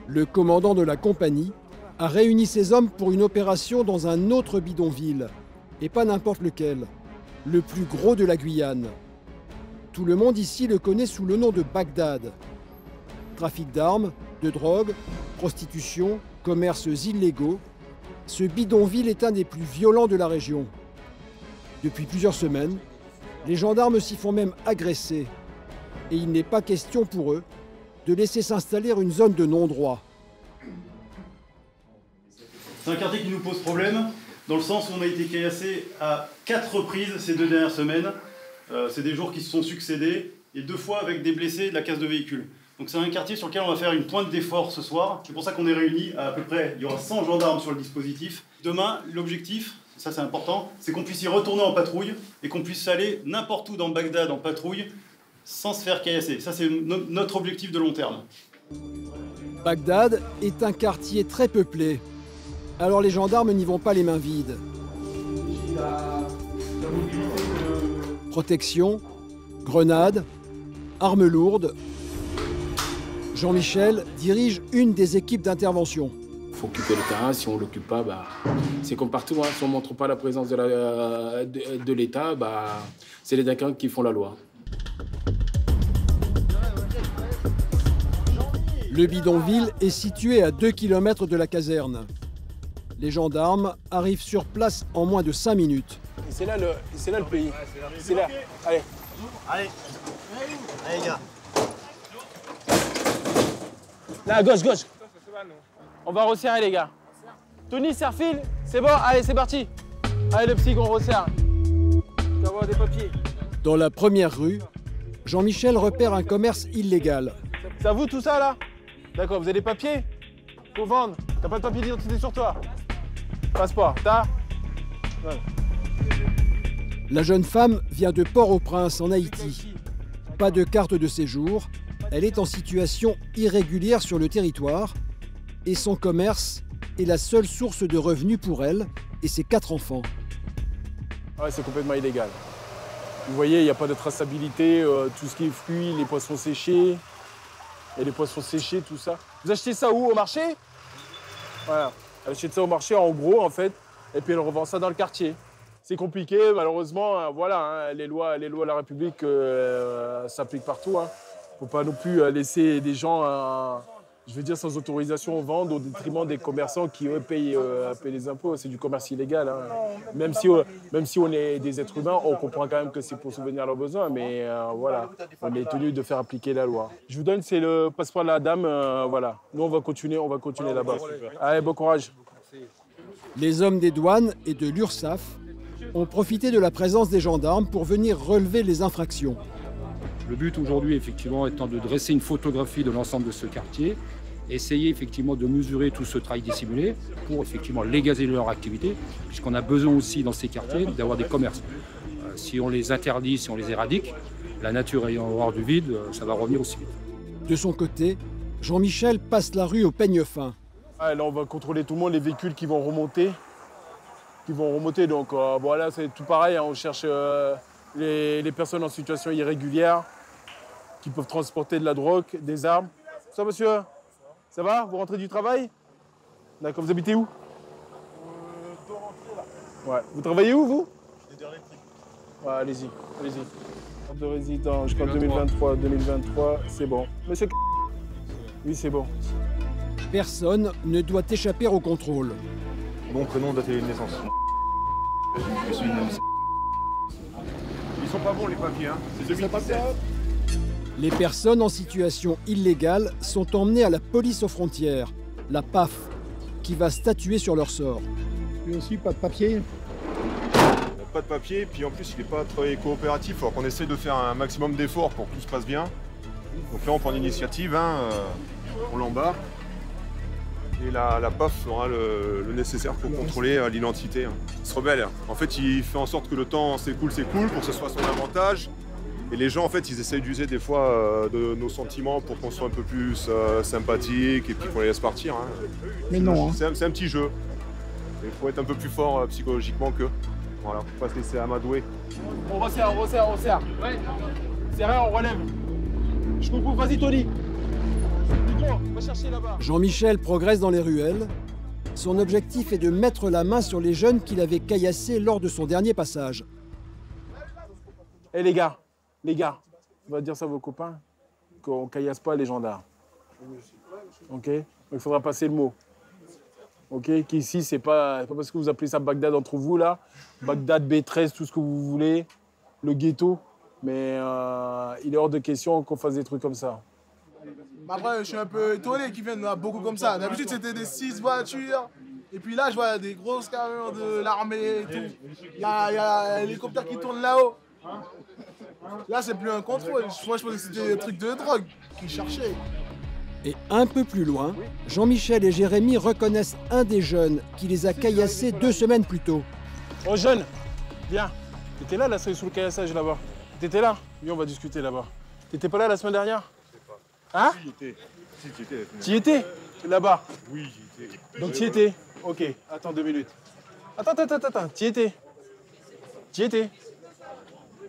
Le commandant de la compagnie a réuni ses hommes pour une opération dans un autre bidonville, et pas n'importe lequel, le plus gros de la Guyane. Tout le monde ici le connaît sous le nom de Bagdad. Trafic d'armes, de drogue, prostitution, commerces illégaux, ce bidonville est un des plus violents de la région. Depuis plusieurs semaines, les gendarmes s'y font même agresser, et il n'est pas question pour eux de laisser s'installer une zone de non-droit. C'est un quartier qui nous pose problème, dans le sens où on a été caillassé à 4 reprises ces 2 dernières semaines. C'est des jours qui se sont succédés, et 2 fois avec des blessés et de la casse de véhicules. Donc c'est un quartier sur lequel on va faire une pointe d'effort ce soir. C'est pour ça qu'on est réunis à peu près, il y aura 100 gendarmes sur le dispositif. Demain, l'objectif, ça c'est important, c'est qu'on puisse y retourner en patrouille et qu'on puisse aller n'importe où dans Bagdad en patrouille sans se faire caillasser. Ça c'est notre objectif de long terme. Bagdad est un quartier très peuplé. Alors les gendarmes n'y vont pas les mains vides. Protection, grenades, armes lourdes. Jean-Michel dirige une des équipes d'intervention. Il faut occuper le terrain, si on ne l'occupe pas, c'est comme partout. Hein. Si on ne montre pas la présence de l'État, c'est les délinquants qui font la loi. Le bidonville est situé à 2 km de la caserne. Les gendarmes arrivent sur place en moins de 5 minutes. C'est là le pays. C'est là. Allez. Allez, les gars. Là, à gauche, gauche. On va resserrer, les gars. Tony, serre-fil. C'est bon, allez, c'est parti. Allez, le psy, on resserre. Tu vas avoir des papiers. Dans la première rue, Jean-Michel repère un commerce illégal. C'est à vous tout ça, là? D'accord, vous avez des papiers? Faut vendre. T'as pas de papier d'identité sur toi? Passeport, t'as? Ouais. La jeune femme vient de Port-au-Prince, en Haïti. Pas de carte de séjour. Elle est en situation irrégulière sur le territoire et son commerce est la seule source de revenus pour elle et ses 4 enfants. Ouais, c'est complètement illégal. Vous voyez, il n'y a pas de traçabilité, tout ce qui est fruits, les poissons séchés. Il y a des poissons séchés, tout ça. Vous achetez ça où? Au marché? Voilà. Elle achète ça au marché, en gros, en fait, et puis elle revend ça dans le quartier. C'est compliqué, malheureusement, voilà, hein, les lois de la République s'appliquent partout. Hein. Faut pas non plus laisser des gens, je veux dire, sans autorisation vendre au détriment des commerçants qui, eux, payent les impôts. C'est du commerce illégal. Hein. Même si on est des êtres humains, on comprend quand même que c'est pour subvenir à leurs besoins. Mais voilà, on est tenu de faire appliquer la loi. Je vous donne, c'est le passeport de la dame. Voilà. Nous, on va continuer là-bas. Allez, bon courage. Les hommes des douanes et de l'URSSAF ont profité de la présence des gendarmes pour venir relever les infractions. Le but aujourd'hui, effectivement, étant de dresser une photographie de l'ensemble de ce quartier, essayer effectivement de mesurer tout ce travail dissimulé pour effectivement légaliser leur activité, puisqu'on a besoin aussi dans ces quartiers d'avoir des commerces. Si on les interdit, si on les éradique, la nature ayant horreur du vide, ça va revenir aussi vite. De son côté, Jean-Michel passe la rue au peigne fin. Ah, là, on va contrôler tout le monde, les véhicules qui vont remonter. Donc voilà, c'est tout pareil, hein, on cherche les personnes en situation irrégulière qui peuvent transporter de la drogue, des armes. Ça, monsieur? Ça va? Vous rentrez du travail? D'accord, vous habitez où? Ouais. Vous travaillez où, vous? Ouais, allez-y. Carte de résident jusqu'en 2023, c'est bon. Monsieur, oui, c'est bon. Personne ne doit échapper au contrôle. Bon, prénom, date de naissance. Je suis une... Ils sont pas bons les papiers, hein. C'est 2017. Les personnes en situation illégale sont emmenées à la police aux frontières, la PAF, qui va statuer sur leur sort. Lui aussi, pas de papier? Pas de papier, puis en plus il n'est pas très coopératif, alors qu'on essaie de faire un maximum d'efforts pour que tout se passe bien. Donc là on prend l'initiative, hein, on l'embarque. Et la PAF fera le nécessaire pour contrôler l'identité. Il se rebelle. En fait, il fait en sorte que le temps s'écoule pour que ce soit à son avantage. Et les gens, en fait, ils essayent d'user des fois de nos sentiments pour qu'on soit un peu plus sympathique et puis qu'on les laisse partir. Hein. Mais non. Hein. C'est un petit jeu. Il faut être un peu plus fort psychologiquement qu'eux. Voilà, faut pas se laisser amadouer. On resserre. Ouais. Serré, on relève. Je comprends, vas-y Tony. Va chercher là-bas. Jean-Michel progresse dans les ruelles. Son objectif est de mettre la main sur les jeunes qu'il avait caillassés lors de son dernier passage. Eh les gars, on va dire ça à vos copains, qu'on caillasse pas les gendarmes. Ok? Il faudra passer le mot. Ok? Qu'ici, c'est pas parce que vous appelez ça Bagdad entre vous, là. Bagdad, B13, tout ce que vous voulez. Le ghetto. Mais il est hors de question qu'on fasse des trucs comme ça. Après, je suis un peu étonné qu'ils viennent beaucoup comme ça. D'habitude, c'était des 6 voitures. Et puis là, je vois des grosses camions de l'armée et tout. Il y a un hélicoptère qui tourne là-haut. Là, c'est plus un contrôle. Moi, je pensais que c'était des trucs de drogue qu'ils cherchaient. Et un peu plus loin, Jean-Michel et Jérémy reconnaissent un des jeunes qui les a caillassés 2 semaines plus tôt. Oh jeune, viens. T'étais là sous le caillassage là-bas. T'étais là? Viens, on va discuter là-bas. T'étais pas là la semaine dernière? Hein? T'y étais? Là-bas? Oui, j'y étais. Donc t'y étais? Ok, attends 2 minutes. Attends. T'y étais? T'y étais?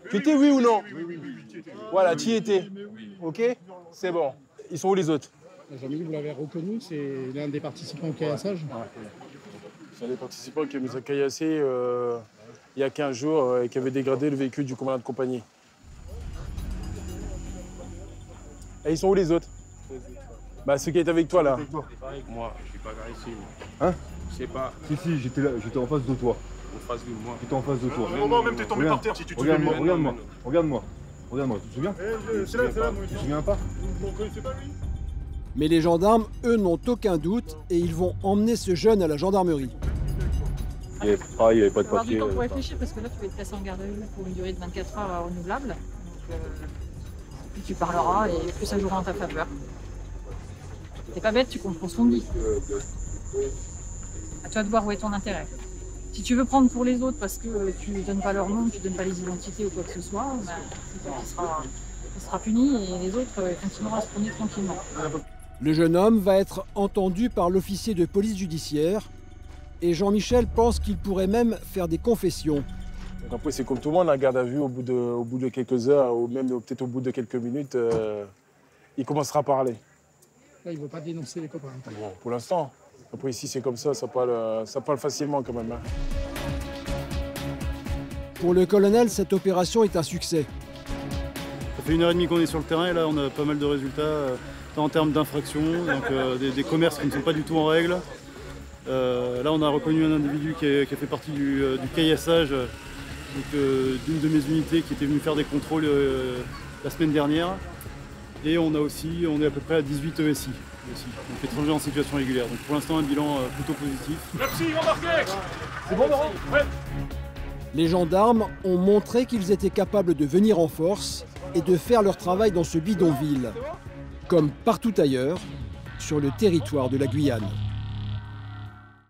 Tu étais oui ou non? Oui, t'y étais. Voilà, t'y étais. Ok? C'est bon. Ils sont où les autres? Jean-Michel, vous l'avez reconnu, c'est l'un des participants au caillassage? C'est un des participants qui nous a caillassé il y a 15 jours et qui avait dégradé le véhicule du commandant de compagnie. Et ils sont où les autres? Bah ceux qui étaient avec toi là. Moi, je suis pas garé ici. Hein? Je sais pas. Si, j'étais là, j'étais en face de toi. En face de moi. J'étais en face de toi. Au moment même t'es tombé par terre si tu te souviens. Regarde-moi, tu te souviens? C'est là, moi. Tu te souviens pas? On connaissait pas lui. Mais les gendarmes, eux, n'ont aucun doute et ils vont emmener ce jeune à la gendarmerie. Il n'y avait pas de avoir papier. du temps pour réfléchir parce que là, tu vas être placé en garde à vue pour une durée de 24 heures renouvelable. Donc, plus tu parleras et plus ça jouera en ta faveur. T'es pas bête, tu comprends ce qu'on dit. À toi de voir où est ton intérêt. Si tu veux prendre pour les autres parce que tu donnes pas leur nom, tu donnes pas les identités ou quoi que ce soit, ben, c'est toi qui sera puni et les autres continueront à se promener tranquillement. Le jeune homme va être entendu par l'officier de police judiciaire et Jean-Michel pense qu'il pourrait même faire des confessions. Donc après, c'est comme tout le monde, la garde à vue, au bout de quelques heures, ou même peut-être au bout de quelques minutes, il commencera à parler. Là, il ne veut pas dénoncer les copains. Bon, pour l'instant. Après, ici, c'est comme ça parle facilement quand même. Hein. Pour le colonel, cette opération est un succès. Ça fait 1h30 qu'on est sur le terrain et là, on a pas mal de résultats en termes d'infractions, donc des commerces qui ne sont pas du tout en règle. Là, on a reconnu un individu qui a fait partie du caillassage d'une de mes unités qui était venu faire des contrôles la semaine dernière. Et on est à peu près à 18 ESI aussi, donc étrangers en situation régulière. Donc pour l'instant, un bilan plutôt positif. Merci, embarquez! C'est bon, Laurent? Ouais. Les gendarmes ont montré qu'ils étaient capables de venir en force et de faire leur travail dans ce bidonville, comme partout ailleurs, sur le territoire de la Guyane.